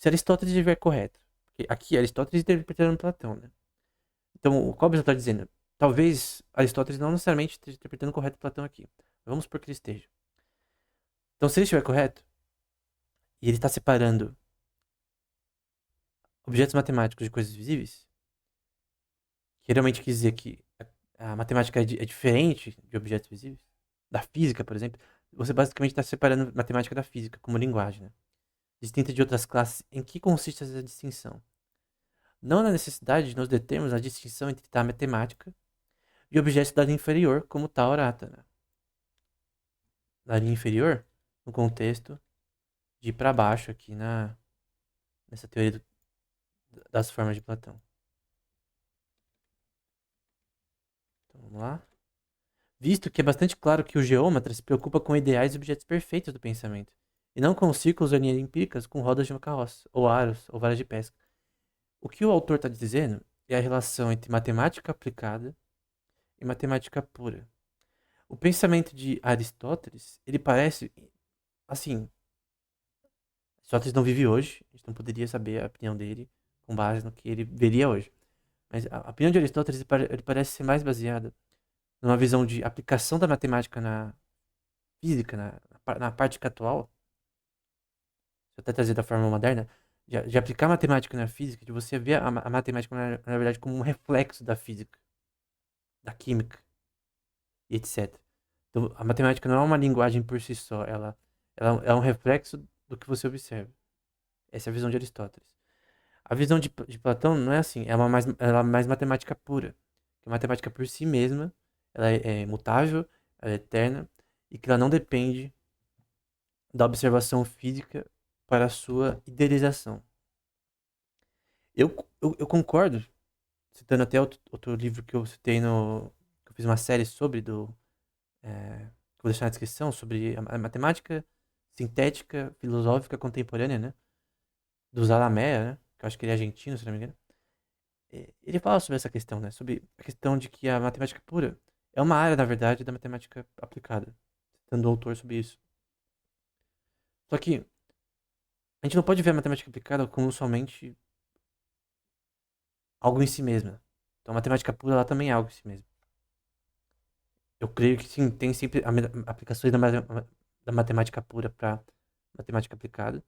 Speaker 1: Aristóteles estiver correto, porque aqui Aristóteles está interpretando Platão, né? Então, o Cobbes está dizendo, talvez Aristóteles não necessariamente esteja interpretando correto Platão aqui. Vamos supor que ele esteja. Então, se ele estiver correto, e ele está separando objetos matemáticos de coisas visíveis, que realmente quer dizer que a matemática é diferente de objetos visíveis, da física, por exemplo, você basicamente está separando matemática da física como linguagem, né? Distinta de outras classes, em que consiste essa distinção? Não na necessidade de nos determos a distinção entre a matemática e objetos da linha inferior, como tal orata, né? Da linha inferior, no contexto de ir para baixo aqui nessa teoria das formas de Platão. Então, vamos lá. Visto que é bastante claro que o geômetra se preocupa com ideais e objetos perfeitos do pensamento, e não com círculos ou linhas empíricas com rodas de uma carroça, ou aros, ou varas de pesca. O que o autor está dizendo é a relação entre matemática aplicada e matemática pura. O pensamento de Aristóteles, ele parece, assim, Aristóteles não vive hoje, a gente não poderia saber a opinião dele com base no que ele veria hoje. Mas a opinião de Aristóteles ele parece ser mais baseada numa visão de aplicação da matemática na física, na prática atual, se eu até trazer da forma moderna, de aplicar matemática na física, de você ver a matemática, na verdade, como um reflexo da física, da química e etc. Então, a matemática não é uma linguagem por si só, ela é um reflexo do que você observa. Essa é a visão de Aristóteles. A visão de Platão não é assim, ela é mais matemática pura. Que a matemática por si mesma, ela é mutável, ela é eterna, e que ela não depende da observação física para a sua idealização. Eu concordo, citando até outro livro que eu citei que eu fiz uma série sobre, que eu vou deixar na descrição, sobre a matemática sintética filosófica contemporânea, né? Do Zalamea, né? Que eu acho que ele é argentino, se não me engano. Ele fala sobre essa questão, né? Sobre a questão de que a matemática pura é uma área, na verdade, da matemática aplicada. Citando o autor sobre isso. Só que a gente não pode ver a matemática aplicada como somente algo em si mesma. Então a matemática pura ela também é algo em si mesma. Eu creio que sim, tem sempre aplicações da matemática pura para matemática aplicada.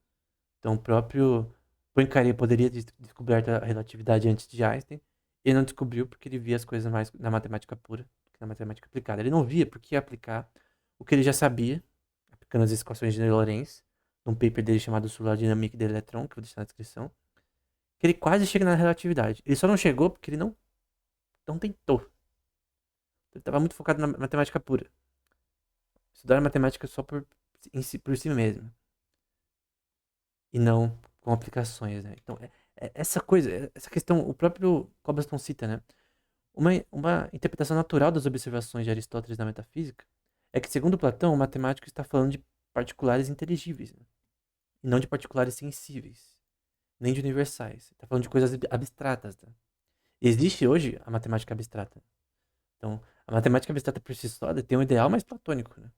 Speaker 1: Então o próprio Poincaré poderia ter descoberto a relatividade antes de Einstein. Ele não descobriu porque ele via as coisas mais na matemática pura do que na matemática aplicada. Ele não via porque ia aplicar o que ele já sabia, aplicando as equações de Lorentz, num paper dele chamado Solar Dynamique de Electron, que eu vou deixar na descrição, que ele quase chega na relatividade. Ele só não chegou porque ele não tentou. Ele estava muito focado na matemática pura. Estudar matemática só por si mesmo. E não com aplicações, né? Então, essa coisa, essa questão, o próprio Cobblestone cita, né? Uma interpretação natural das observações de Aristóteles na metafísica é que, segundo Platão, o matemático está falando de particulares inteligíveis, né? E não de particulares sensíveis, nem de universais. Está falando de coisas abstratas, né? Existe hoje a matemática abstrata. Então, a matemática abstrata por si só tem um ideal mais platônico, né?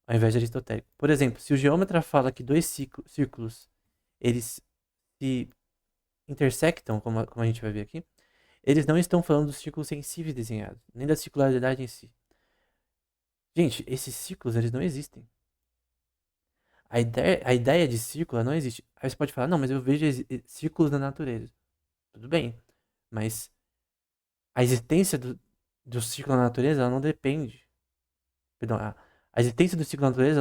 Speaker 1: Ao invés de aristotélico. Por exemplo, se o geômetra fala que dois círculos eles se intersectam, como a gente vai ver aqui, eles não estão falando dos círculos sensíveis desenhados, nem da circularidade em si. Gente, esses círculos eles não existem. A ideia de círculo não existe. Aí você pode falar, não, mas eu vejo círculos na natureza. Tudo bem, mas a existência do círculo na natureza ela não depende. Perdão, a existência do ciclo na natureza,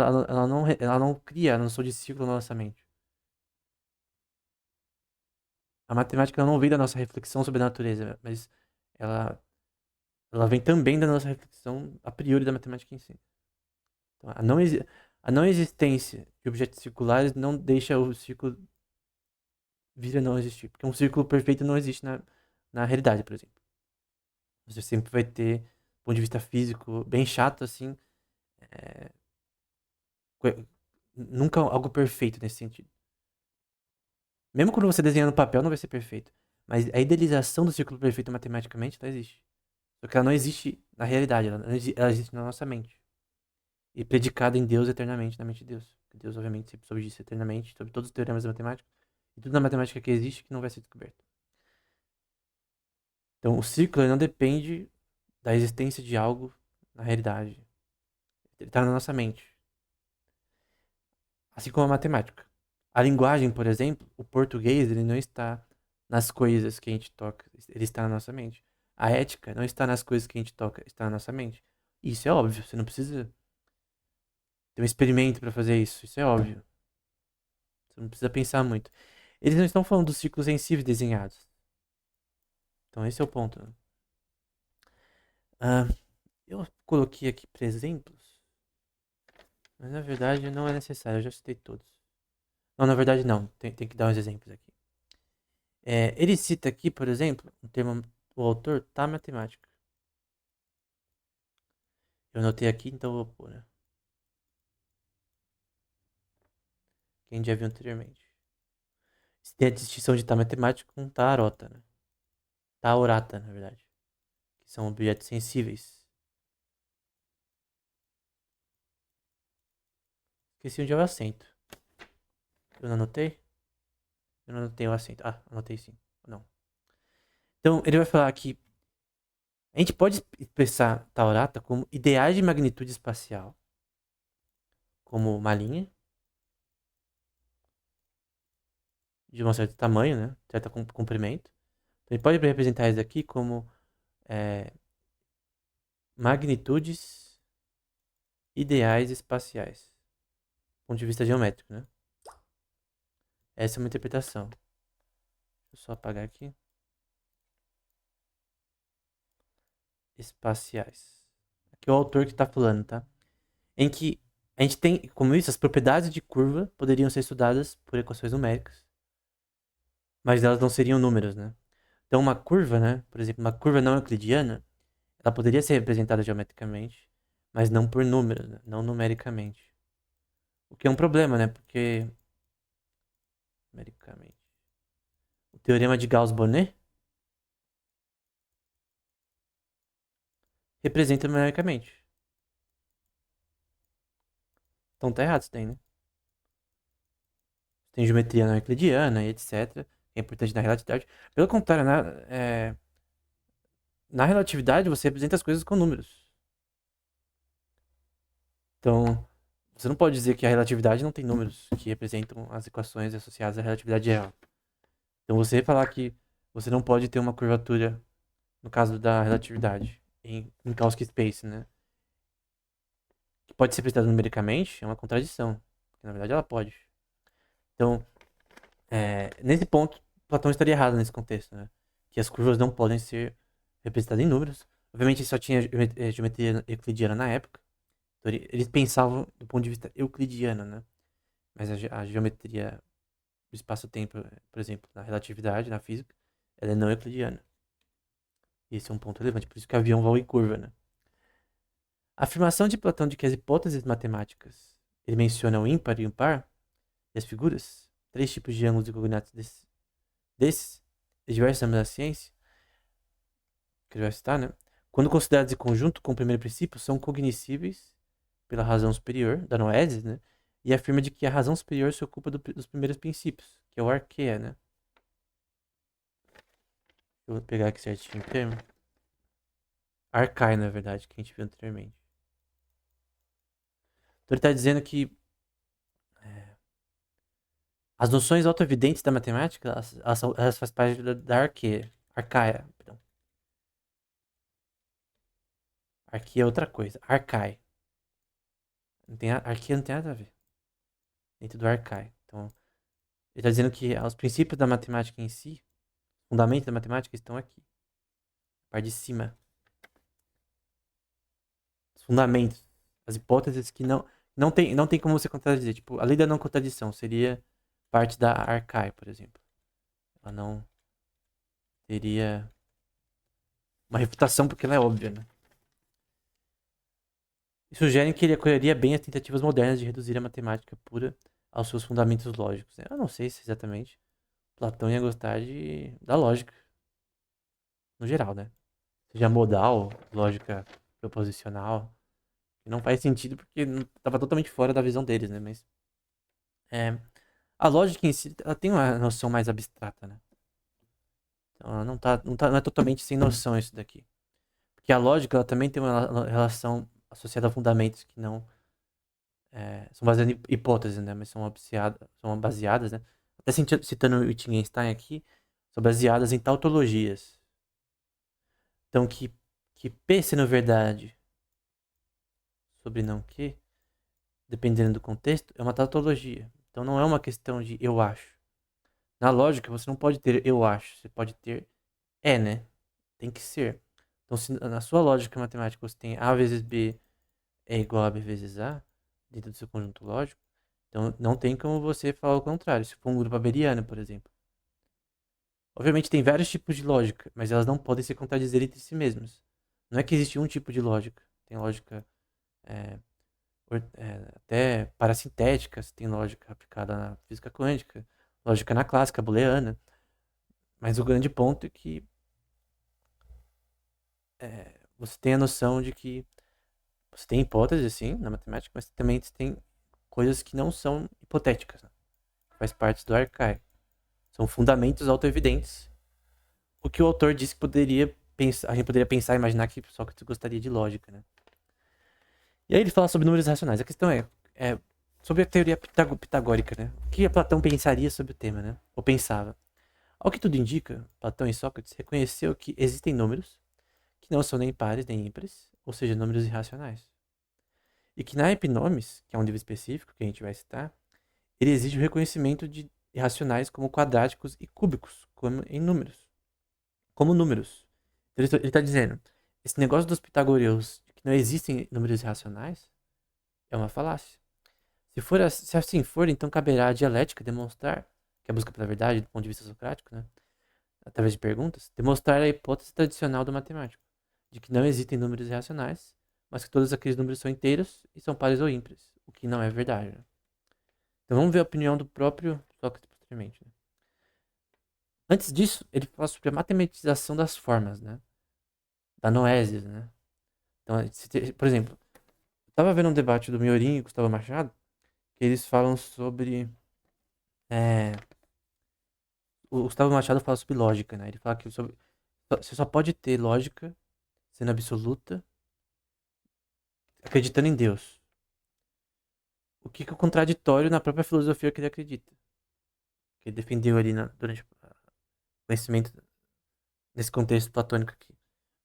Speaker 1: ela não cria a noção de ciclo na nossa mente. A matemática ela não vem da nossa reflexão sobre a natureza, mas ela, ela vem também da nossa reflexão a priori da matemática em si. Então, a não existência de objetos circulares não deixa o círculo vir a não existir. Porque um círculo perfeito não existe na realidade, por exemplo. Você sempre vai ter, do ponto de vista físico, bem chato, assim, é, nunca algo perfeito nesse sentido. Mesmo quando você desenha no papel, não vai ser perfeito. Mas a idealização do círculo perfeito matematicamente, ela existe. Só que ela não existe na realidade, ela existe na nossa mente. E predicada em Deus eternamente, na mente de Deus. Porque Deus, obviamente, sempre soube disso eternamente, sobre todos os teoremas da matemática. E tudo na matemática que existe que não vai ser descoberto. Então, o círculo ele não depende da existência de algo na realidade. Ele está na nossa mente. Assim como a matemática. A linguagem, por exemplo, o português, ele não está nas coisas que a gente toca, ele está na nossa mente. A ética não está nas coisas que a gente toca, está na nossa mente. E isso é óbvio, você não precisa. Tem um experimento pra fazer isso. Isso é óbvio. Você não precisa pensar muito. Eles não estão falando dos círculos sensíveis desenhados. Então esse é o ponto. Ah, eu coloquei aqui para exemplos, mas na verdade não é necessário. Eu já citei todos. Não, na verdade não. Tem que dar uns exemplos aqui. Ele cita aqui, por exemplo, o termo, o autor tá matemática. Eu anotei aqui, então eu vou pôr, né? Quem já viu anteriormente. Tem a distinção de tá matemático com tá arota, né? Tá orata, na verdade. Que são objetos sensíveis. Esqueci onde é o acento. Eu não anotei? Eu não anotei o acento. Ah, anotei sim. Não. Então, ele vai falar que a gente pode expressar Taurata como ideais de magnitude espacial, como uma linha de um certo tamanho, né? Certo comprimento. Então, ele pode representar isso aqui como é, magnitudes ideais espaciais, do ponto de vista geométrico, né? Essa é uma interpretação. Deixa eu só apagar aqui. Espaciais. Aqui é o autor que está falando, tá? Em que a gente tem, como isso, as propriedades de curva poderiam ser estudadas por equações numéricas, mas elas não seriam números, né? Então, uma curva, né? Por exemplo, uma curva não euclidiana, ela poderia ser representada geometricamente, mas não por números, né? Não numericamente. O que é um problema, né? Porque, numericamente, o teorema de Gauss-Bonnet representa numericamente. Então tá errado isso daí, né? Tem geometria não euclidiana e etc. Que é importante na relatividade. Pelo contrário, na relatividade você representa as coisas com números. Então, você não pode dizer que a relatividade não tem números que representam as equações associadas à relatividade real. Então, você falar que você não pode ter uma curvatura, no caso da relatividade, em Kautsky Space, né? Que pode ser representada numericamente, é uma contradição. Porque, na verdade, ela pode. Então, nesse ponto, Platão estaria errado nesse contexto, né? Que as curvas não podem ser representadas em números. Obviamente, só tinha geometria euclidiana na época. Então, eles pensavam do ponto de vista euclidiano, né? Mas a geometria do espaço-tempo, por exemplo, na relatividade, na física, ela é não euclidiana. Esse é um ponto relevante, por isso que o avião voa em curva, né? A afirmação de Platão de que as hipóteses matemáticas, ele menciona o ímpar e o par, e as figuras, três tipos de ângulos e coordenadas desses de diversos âmbitos da ciência, que ele vai citar, né? Quando considerados em conjunto com o primeiro princípio, são cognoscíveis pela razão superior, da noesis, né? E afirma de que a razão superior se ocupa dos primeiros princípios, que é o arqueia, né? Eu vou pegar aqui certinho o termo. Arcai, na verdade, que a gente viu anteriormente. Então ele está dizendo que as noções autoevidentes da matemática, elas fazem parte da arqueia. Arcaia, perdão. Arqueia é outra coisa. Arcai. Arqueia não tem nada a ver. Dentro do arcai. Então, ele está dizendo que os princípios da matemática em si, fundamentos da matemática estão aqui. A parte de cima. Os fundamentos. As hipóteses que não tem como você contradizer. Tipo, a lei da não contradição seria parte da arcai, por exemplo. Ela não teria uma refutação porque ela é óbvia, né? E sugerem que ele acolheria bem as tentativas modernas de reduzir a matemática pura aos seus fundamentos lógicos, né? Eu não sei se exatamente Platão ia gostar da lógica, no geral, né? Seja modal, lógica proposicional, que não faz sentido porque estava totalmente fora da visão deles, né? Mas é, a lógica em si, ela tem uma noção mais abstrata, né? Então ela não é totalmente sem noção isso daqui. Porque a lógica, ela também tem uma relação associada a fundamentos que não são baseadas em hipóteses, né? Mas são baseadas, né? Até citando o Wittgenstein aqui, são baseadas em tautologias. Então, que, P sendo verdade sobre não Q, dependendo do contexto, é uma tautologia. Então não é uma questão de eu acho. Na lógica, você não pode ter eu acho, você pode ter né? Tem que ser. Então, se na sua lógica matemática você tem A vezes B é igual a B vezes A, dentro do seu conjunto lógico, então não tem como você falar o contrário, se for um grupo abeliano, por exemplo. Obviamente tem vários tipos de lógica, mas elas não podem se contradizer entre si mesmas. Não é que existe um tipo de lógica. Tem lógica é, até parasintética, tem lógica aplicada na física quântica, lógica na clássica, booleana. Mas o grande ponto é que você tem a noção de que você tem hipóteses, sim, na matemática, mas também você tem coisas que não são hipotéticas, né? Faz parte do arcai. São fundamentos autoevidentes. O que o autor disse que poderia pensar, a gente poderia pensar, imaginar que Sócrates gostaria de lógica, né? E aí ele fala sobre números racionais. A questão é sobre a teoria pitagórica, né? O que Platão pensaria sobre o tema, né? Ou pensava. Ao que tudo indica, Platão e Sócrates reconheceu que existem números que não são nem pares nem ímpares, ou seja, números irracionais. E que na Epinomis, que é um livro específico que a gente vai citar, ele exige o reconhecimento de irracionais como quadráticos e cúbicos, como em números. Como números. Então, ele está dizendo, esse negócio dos pitagóreos de que não existem números irracionais é uma falácia. Se assim for, então caberá à dialética demonstrar, que é a busca pela verdade do ponto de vista socrático, né, através de perguntas, demonstrar a hipótese tradicional do matemático, de que não existem números irracionais, mas que todos aqueles números são inteiros e são pares ou ímpares, o que não é verdade. Né? Então vamos ver a opinião do próprio Sócrates posteriormente. Né? Antes disso, ele fala sobre a matematização das formas, né? Da noesis, né? Então, por exemplo, eu estava vendo um debate do Miorim e Gustavo Machado, que eles falam sobre... o Gustavo Machado fala sobre lógica, né? Ele fala que você só pode ter lógica sendo absoluta acreditando em Deus. O que é contraditório na própria filosofia que ele acredita. Que ele defendeu ali durante o conhecimento nesse contexto platônico aqui.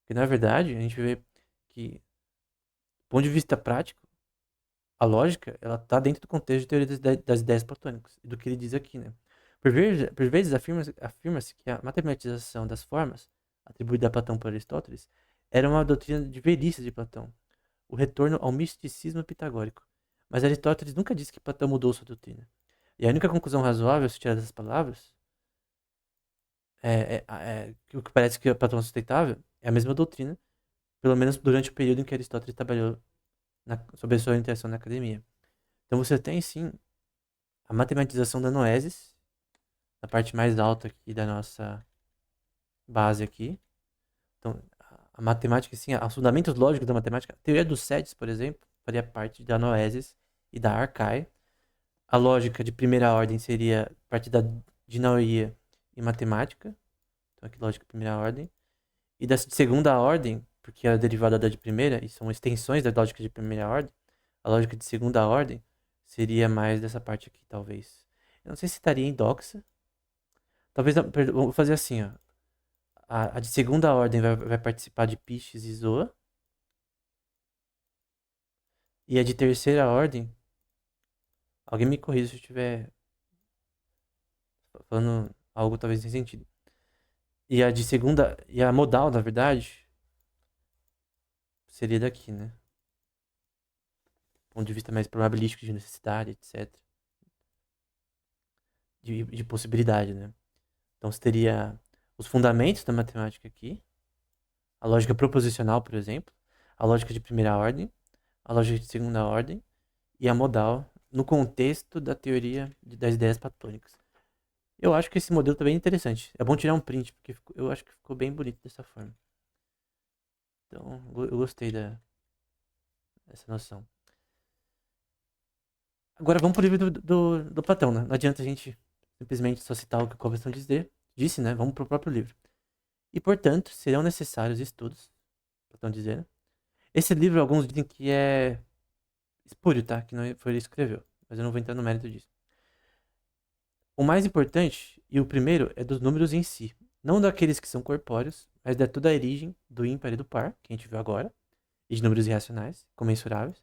Speaker 1: Porque, na verdade, a gente vê que, do ponto de vista prático, a lógica, ela tá dentro do contexto de teoria das ideias platônicas, e do que ele diz aqui, né? Por vezes afirma-se que a matematização das formas, atribuída a Platão por Aristóteles, era uma doutrina de velhice de Platão, o retorno ao misticismo pitagórico. Mas Aristóteles nunca disse que Platão mudou sua doutrina. E a única conclusão razoável a se tirar dessas palavras que o que parece que Platão é sustentável é a mesma doutrina, pelo menos durante o período em que Aristóteles trabalhou sob a sua orientação na academia. Então você tem sim a matematização da noesis, na parte mais alta aqui da nossa base aqui. Então, a matemática, sim, os fundamentos lógicos da matemática, a teoria dos sets, por exemplo, faria parte da noesis e da arcae. A lógica de primeira ordem seria parte da dinaoria e matemática. Então, aqui lógica de primeira ordem. E da segunda ordem, porque é derivada da de primeira, e são extensões da lógica de primeira ordem, a lógica de segunda ordem seria mais dessa parte aqui, talvez. Eu não sei se estaria em doxa. Talvez, vou fazer assim, ó. A de segunda ordem vai participar de Pisces e Zoa. E a de terceira ordem, alguém me corrija se eu estiver falando algo talvez sem sentido. E a de segunda, e a modal, na verdade, seria daqui, né? Do ponto de vista mais probabilístico de necessidade, etc. De possibilidade, né? Então você teria os fundamentos da matemática aqui, a lógica proposicional, por exemplo, a lógica de primeira ordem, a lógica de segunda ordem e a modal no contexto da teoria das ideias platônicas. Eu acho que esse modelo tá bem interessante. É bom tirar um print, porque eu acho que ficou bem bonito dessa forma. Então, eu gostei dessa noção. Agora vamos pro livro do Platão, né? Não adianta a gente simplesmente só citar o que o Platão disse, né? Vamos pro próprio livro. E, portanto, serão necessários estudos, Platão dizendo. Esse livro, alguns dizem que é espúrio, tá? Que não foi ele que escreveu. Mas eu não vou entrar no mérito disso. O mais importante, e o primeiro, é dos números em si. Não daqueles que são corpóreos, mas de toda a origem do ímpar e do par, que a gente viu agora, e de números irracionais, comensuráveis,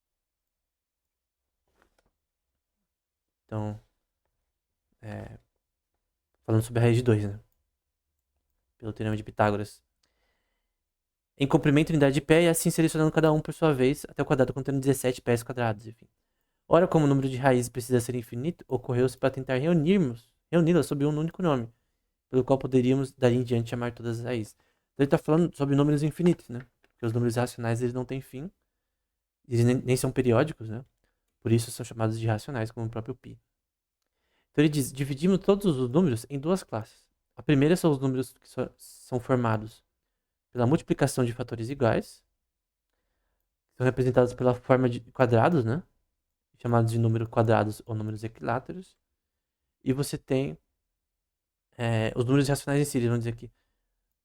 Speaker 1: Então, falando sobre a raiz de 2, né? Pelo teorema de Pitágoras. Em comprimento, unidade de pé, e assim selecionando cada um por sua vez, até o quadrado contendo 17 pés quadrados, enfim. Ora, como o número de raízes precisa ser infinito, ocorreu-se para tentar reuni-las sob um único nome, pelo qual poderíamos, dali em diante, chamar todas as raízes. Então ele está falando sobre números infinitos, né? Porque os números racionais, eles não têm fim, eles nem são periódicos, né? Por isso são chamados de racionais, como o próprio π. Então ele diz, dividimos todos os números em duas classes. A primeira são os números que são formados pela multiplicação de fatores iguais, que são representados pela forma de quadrados, né? Chamados de números quadrados ou números equiláteros. E você tem os números racionais em si, vamos dizer aqui.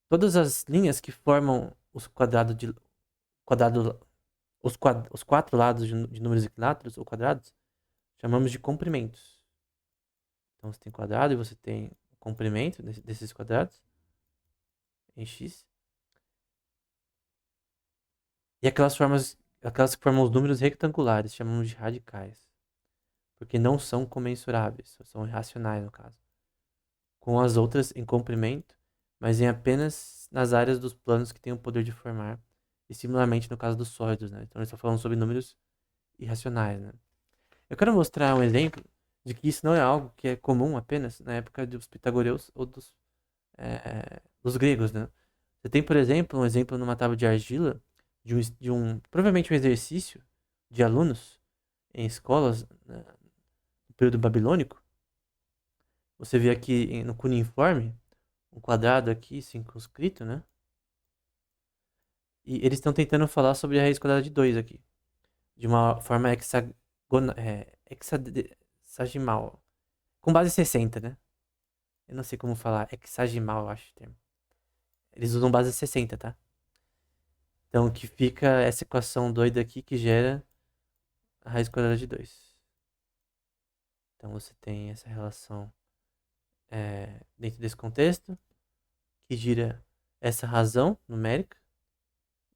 Speaker 1: Todas as linhas que formam os quadrados de quadrado, os quatro lados de números equiláteros ou quadrados, chamamos de comprimentos. Então você tem quadrado e você tem comprimento desses quadrados em x. E aquelas que formam os números retangulares, chamamos de radicais. Porque não são comensuráveis, são irracionais no caso. Com as outras em comprimento, mas em apenas nas áreas dos planos que têm o poder de formar, e similarmente no caso dos sólidos, né? Então, eles estão falando sobre números irracionais, né? Eu quero mostrar um exemplo de que isso não é algo que é comum apenas na época dos pitagoreus ou dos gregos, né? Você tem, por exemplo, um exemplo numa tábua de argila provavelmente um exercício de alunos em escolas, né, no período babilônico. Você vê aqui no cuneiforme um quadrado aqui circunscrito, né? E eles estão tentando falar sobre a raiz quadrada de 2 aqui. De uma forma hexagimal. Com base em 60, né? Eu não sei como falar. Hexagimal, eu acho o termo. Eles usam base 60, tá? Então, que fica essa equação doida aqui que gera a raiz quadrada de 2. Então, você tem essa relação dentro desse contexto, que gira essa razão numérica,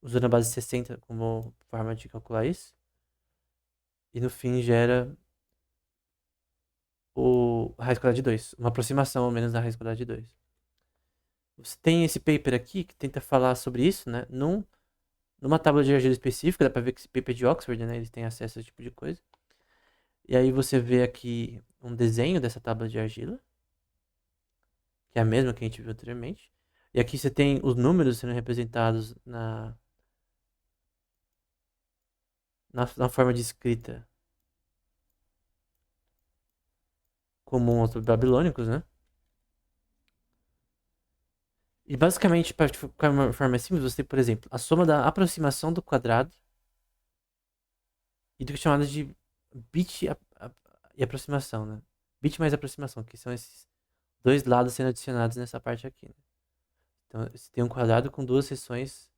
Speaker 1: usando a base 60 como forma de calcular isso. E no fim gera a raiz quadrada de 2. Uma aproximação, ao menos, da raiz quadrada de 2. Você tem esse paper aqui que tenta falar sobre isso, né? Numa tábua de argila específica, dá pra ver que esse paper é de Oxford, né? Eles têm acesso a esse tipo de coisa. E aí você vê aqui um desenho dessa tábua de argila, que é a mesma que a gente viu anteriormente. E aqui você tem os números sendo representados na forma de escrita comum aos babilônicos, né? E basicamente, para ficar uma forma simples, você tem, por exemplo, a soma da aproximação do quadrado e do que é chamado de bit e aproximação, né? Bit mais aproximação, que são esses dois lados sendo adicionados nessa parte aqui, né? Então, você tem um quadrado com duas seções,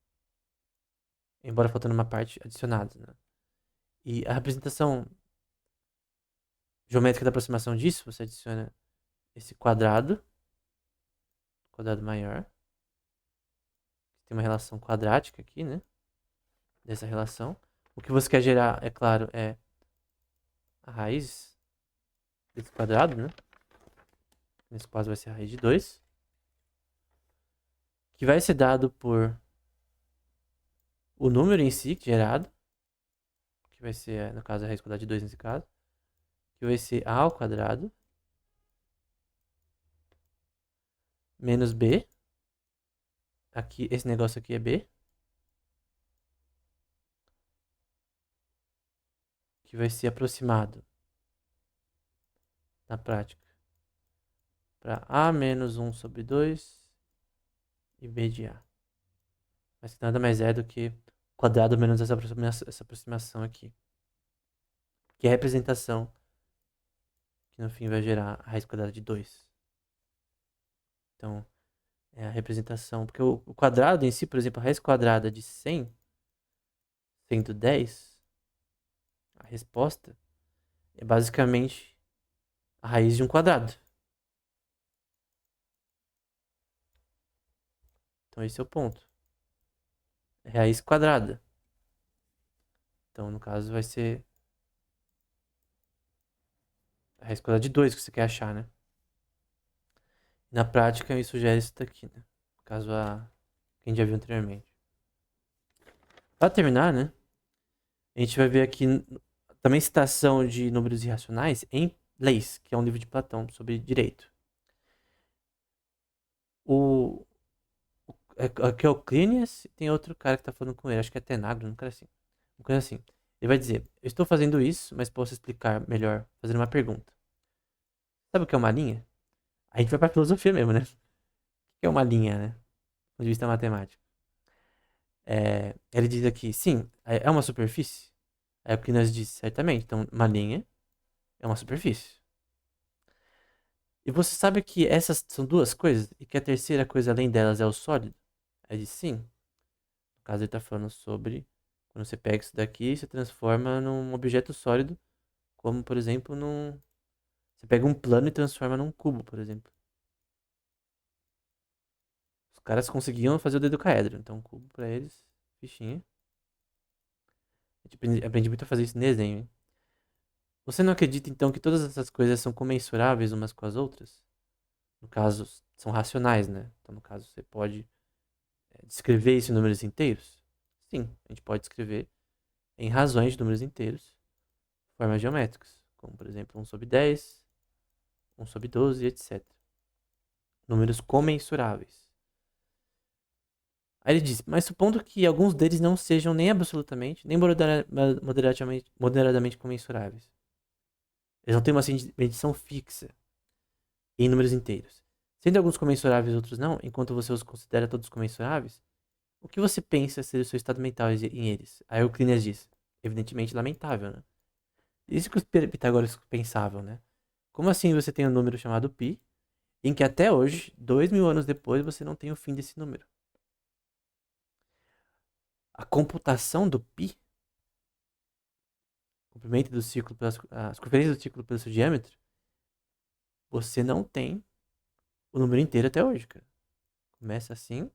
Speaker 1: embora faltando uma parte, adicionadas, né? E a representação geométrica da aproximação disso, você adiciona esse quadrado maior, que tem uma relação quadrática aqui, né? Dessa relação. O que você quer gerar, é claro, é a raiz desse quadrado, né? Nesse caso vai ser a raiz de 2. Que vai ser dado por o número em si gerado. Que vai ser, no caso, a raiz quadrada de 2 nesse caso. Que vai ser a ao quadrado. Menos b. Aqui, esse negócio aqui é b. Que vai ser aproximado, na prática, para a menos 1 sobre 2 e b de a. Mas que nada mais é do que quadrado menos essa aproximação aqui. Que é a representação que no fim vai gerar a raiz quadrada de 2. Então, é a representação. Porque o quadrado em si, por exemplo, a raiz quadrada de 100, sendo 10, a resposta é basicamente a raiz de um quadrado. Então, esse é o ponto. É raiz quadrada. Então, no caso, vai ser raiz quadrada de 2 que você quer achar, né? Na prática, isso gera isso daqui, né? Caso que a gente já viu anteriormente. Para terminar, né? A gente vai ver aqui também citação de números irracionais em Leis, que é um livro de Platão sobre direito. O, aqui é o Cleinias e tem outro cara que tá falando com ele, acho que é Tenagro, um cara assim. Uma coisa assim. Ele vai dizer: eu estou fazendo isso, mas posso explicar melhor fazendo uma pergunta. Sabe o que é uma linha? A gente vai pra filosofia mesmo, né? O que é uma linha, né? Do ponto de vista matemático. Ele diz aqui: sim, é uma superfície? É o que nós diz, certamente. Então, uma linha é uma superfície. E você sabe que essas são duas coisas? E que a terceira coisa além delas é o sólido? Aí diz sim. No caso, ele está falando sobre quando você pega isso daqui e se transforma num objeto sólido, como por exemplo Você pega um plano e transforma num cubo, por exemplo. Os caras conseguiam fazer o dodecaedro, então cubo pra eles, fichinha. A gente aprende muito a fazer isso em desenho, hein? Você não acredita então que todas essas coisas são comensuráveis umas com as outras? No caso, são racionais, né? Então, no caso, você pode descrever isso em números inteiros? Sim, a gente pode escrever em razões de números inteiros, formas geométricas, como por exemplo 1/10, 1/12, etc. Números comensuráveis. Aí ele diz, mas supondo que alguns deles não sejam nem absolutamente, nem moderadamente comensuráveis. Eles não têm uma medição fixa em números inteiros. Sendo alguns comensuráveis e outros não, enquanto você os considera todos comensuráveis, o que você pensa ser o seu estado mental em eles? Aí o Euclides diz, evidentemente lamentável, né? Isso que os pitagóricos pensavam, né? Como assim você tem um número chamado π, em que até hoje, 2000 anos depois, você não tem o fim desse número? A computação do π, comprimento do círculo as circunferências do círculo pelo seu diâmetro, você não tem o número inteiro até hoje, cara. Começa assim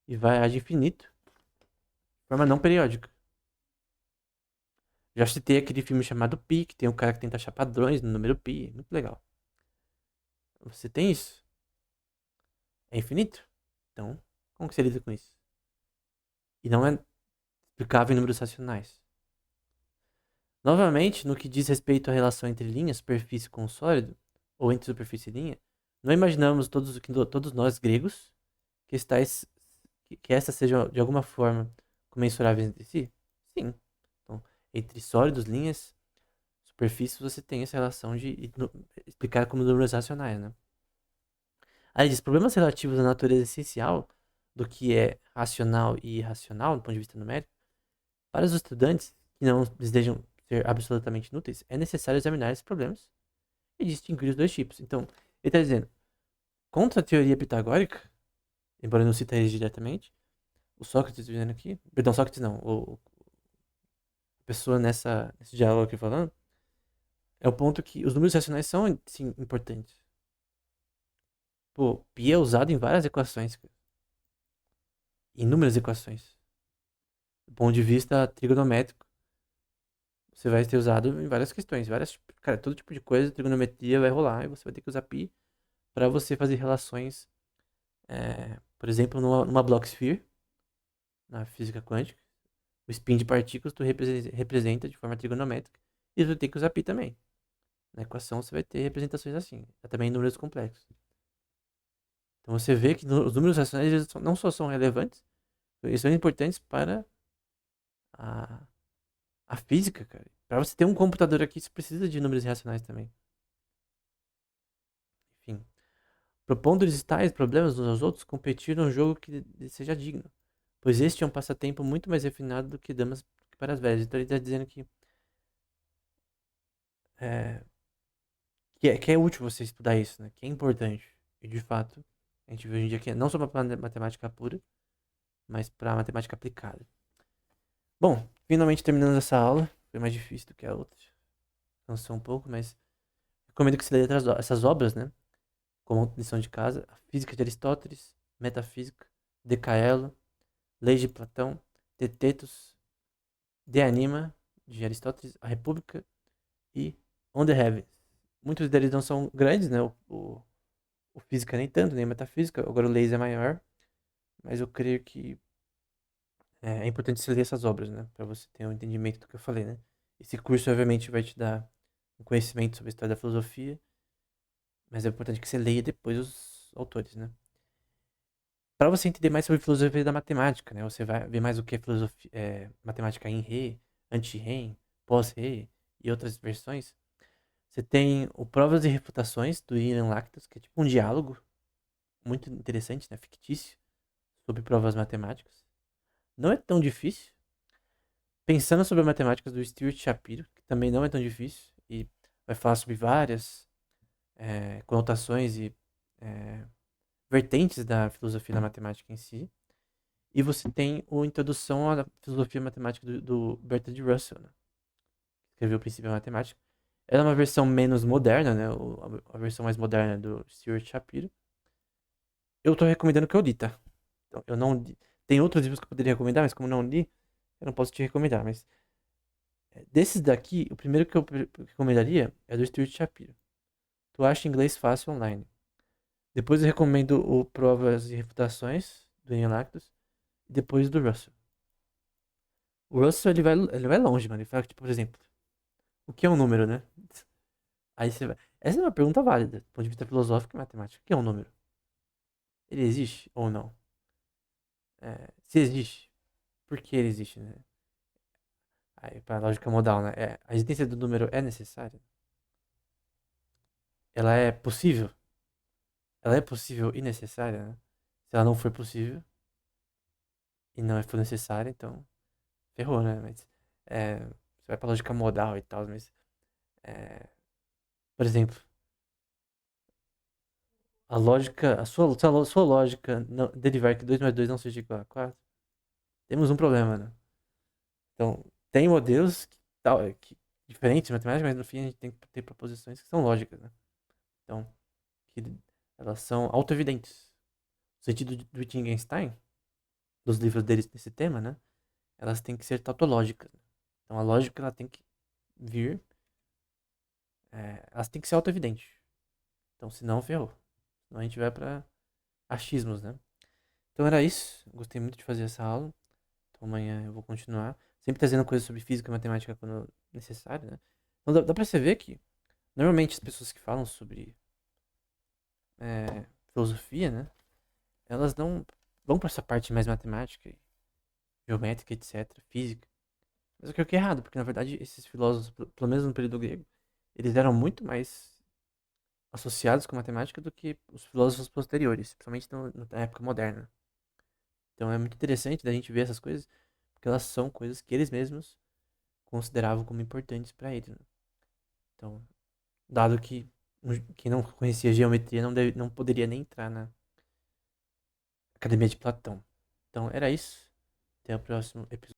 Speaker 1: e vai ad infinito, de forma não periódica. Já citei aquele filme chamado Pi, que tem um cara que tenta achar padrões no número Pi. Muito legal. Você tem isso? É infinito? Então, como que você lida com isso? E não é explicável em números racionais. Novamente, no que diz respeito à relação entre linha, superfície com sólido, ou entre superfície e linha, não imaginamos todos nós gregos que essas sejam de alguma forma comensuráveis entre si? Sim. Então, entre sólidos, linhas, superfícies, você tem essa relação de explicar como números racionais, né? Aí diz, problemas relativos à natureza essencial do que é racional e irracional, do ponto de vista numérico, para os estudantes que não desejam ser absolutamente inúteis, é necessário examinar esses problemas e distinguir os dois tipos. Então, ele está dizendo, contra a teoria pitagórica, embora não cite eles diretamente, o Sócrates dizendo aqui, perdão, Sócrates não, a pessoa nesse diálogo aqui falando, é o ponto que os números racionais são, sim, importantes. Pô, π é usado em várias equações, cara. Inúmeras equações. Do ponto de vista trigonométrico, você vai ter usado em várias questões, cara, todo tipo de coisa, trigonometria vai rolar e você vai ter que usar π para você fazer relações, por exemplo, numa Blocksphere, na física quântica, o spin de partículas tu representa de forma trigonométrica e tu vai ter que usar π também. Na equação você vai ter representações assim, também em números complexos. Então você vê que os números racionais eles não só são relevantes, eles são importantes para a, a física, cara. Para você ter um computador aqui, você precisa de números racionais também. Enfim. Propondo-lhes tais problemas uns aos outros, competir num jogo que lhes seja digno. Pois este é um passatempo muito mais refinado do que damas para as velhas. Então ele está dizendo é, que é útil você estudar isso, né? Que é importante. E de fato, a gente vê hoje em dia que é não só para matemática pura, mas para matemática aplicada. Bom, finalmente terminamos essa aula. Foi mais difícil do que a outra. Cansou um pouco, mas recomendo que você leia essas obras, né? Como lição de casa, a Física de Aristóteles, Metafísica, De Caelo, Leis de Platão, Tetetus, De Anima, de Aristóteles, A República e On the Heavens, Muitos deles não são grandes, né? O física nem tanto, nem metafísica. Agora o laser é maior. Mas eu creio que é importante você ler essas obras, né? Pra você ter um entendimento do que eu falei, né? Esse curso, obviamente, vai te dar um conhecimento sobre a história da filosofia. Mas é importante que você leia depois os autores, né? Para você entender mais sobre filosofia da matemática, né? Você vai ver mais o que é filosofia, matemática em Re, anti-Re, pós-Re e outras versões. Você tem o Provas e Refutações do Ian Lactus, que é tipo um diálogo muito interessante, né? Fictício, sobre provas matemáticas. Não é tão difícil. Pensando sobre matemáticas do Stuart Shapiro, que também não é tão difícil e vai falar sobre várias conotações e é, vertentes da filosofia da matemática em si. E você tem o Introdução à Filosofia Matemática do Bertrand Russell, né? Que escreveu o Princípio da Matemática. Ela é uma versão menos moderna, né? A versão mais moderna é do Stuart Shapiro. Eu tô recomendando que eu li, tá? Então, eu não li. Tem outros livros que eu poderia recomendar, mas como eu não li, eu não posso te recomendar. Mas desses daqui, o primeiro que eu recomendaria é do Stuart Shapiro. Tu acha inglês fácil online. Depois eu recomendo o Provas e Refutações, do Ian Lactus. E depois do Russell. O Russell, ele vai longe, mano. Ele fala que, tipo, por exemplo, o que é um número, né? Aí você vai. Essa é uma pergunta válida, do ponto de vista filosófico e matemático. O que é um número? Ele existe ou não? Se existe, por que ele existe, né? Aí, pra lógica modal, né? A existência do número é necessária? Ela é possível? Ela é possível e necessária, né? Se ela não for possível e não for necessária, então ferrou, né? Mas você vai pra lógica modal e tal, mas é, por exemplo, a sua lógica derivar que 2 mais 2 não seja igual a 4, temos um problema, né? Então, tem modelos diferentes de matemática, mas no fim a gente tem que ter proposições que são lógicas, né? Então, que elas são autoevidentes. No sentido do Wittgenstein, dos livros deles desse tema, né? Elas têm que ser tautológicas. Né? Então, a lógica ela tem que vir, elas têm que ser autoevidentes. Então, senão, ferrou. Senão a gente vai para achismos, né? Então era isso. Gostei muito de fazer essa aula. Então amanhã eu vou continuar. Sempre trazendo coisas sobre física e matemática quando necessário, né? Então dá pra você ver que, normalmente, as pessoas que falam sobre filosofia, né? Elas não vão pra essa parte mais matemática, geométrica, etc., física. Mas o que é errado, porque na verdade esses filósofos, pelo menos no período grego, eles eram muito mais associados com matemática do que os filósofos posteriores, principalmente na época moderna. Então é muito interessante da gente ver essas coisas, porque elas são coisas que eles mesmos consideravam como importantes para eles. Né? Então, dado que quem não conhecia geometria não poderia nem entrar na Academia de Platão. Então era isso. Até o próximo episódio.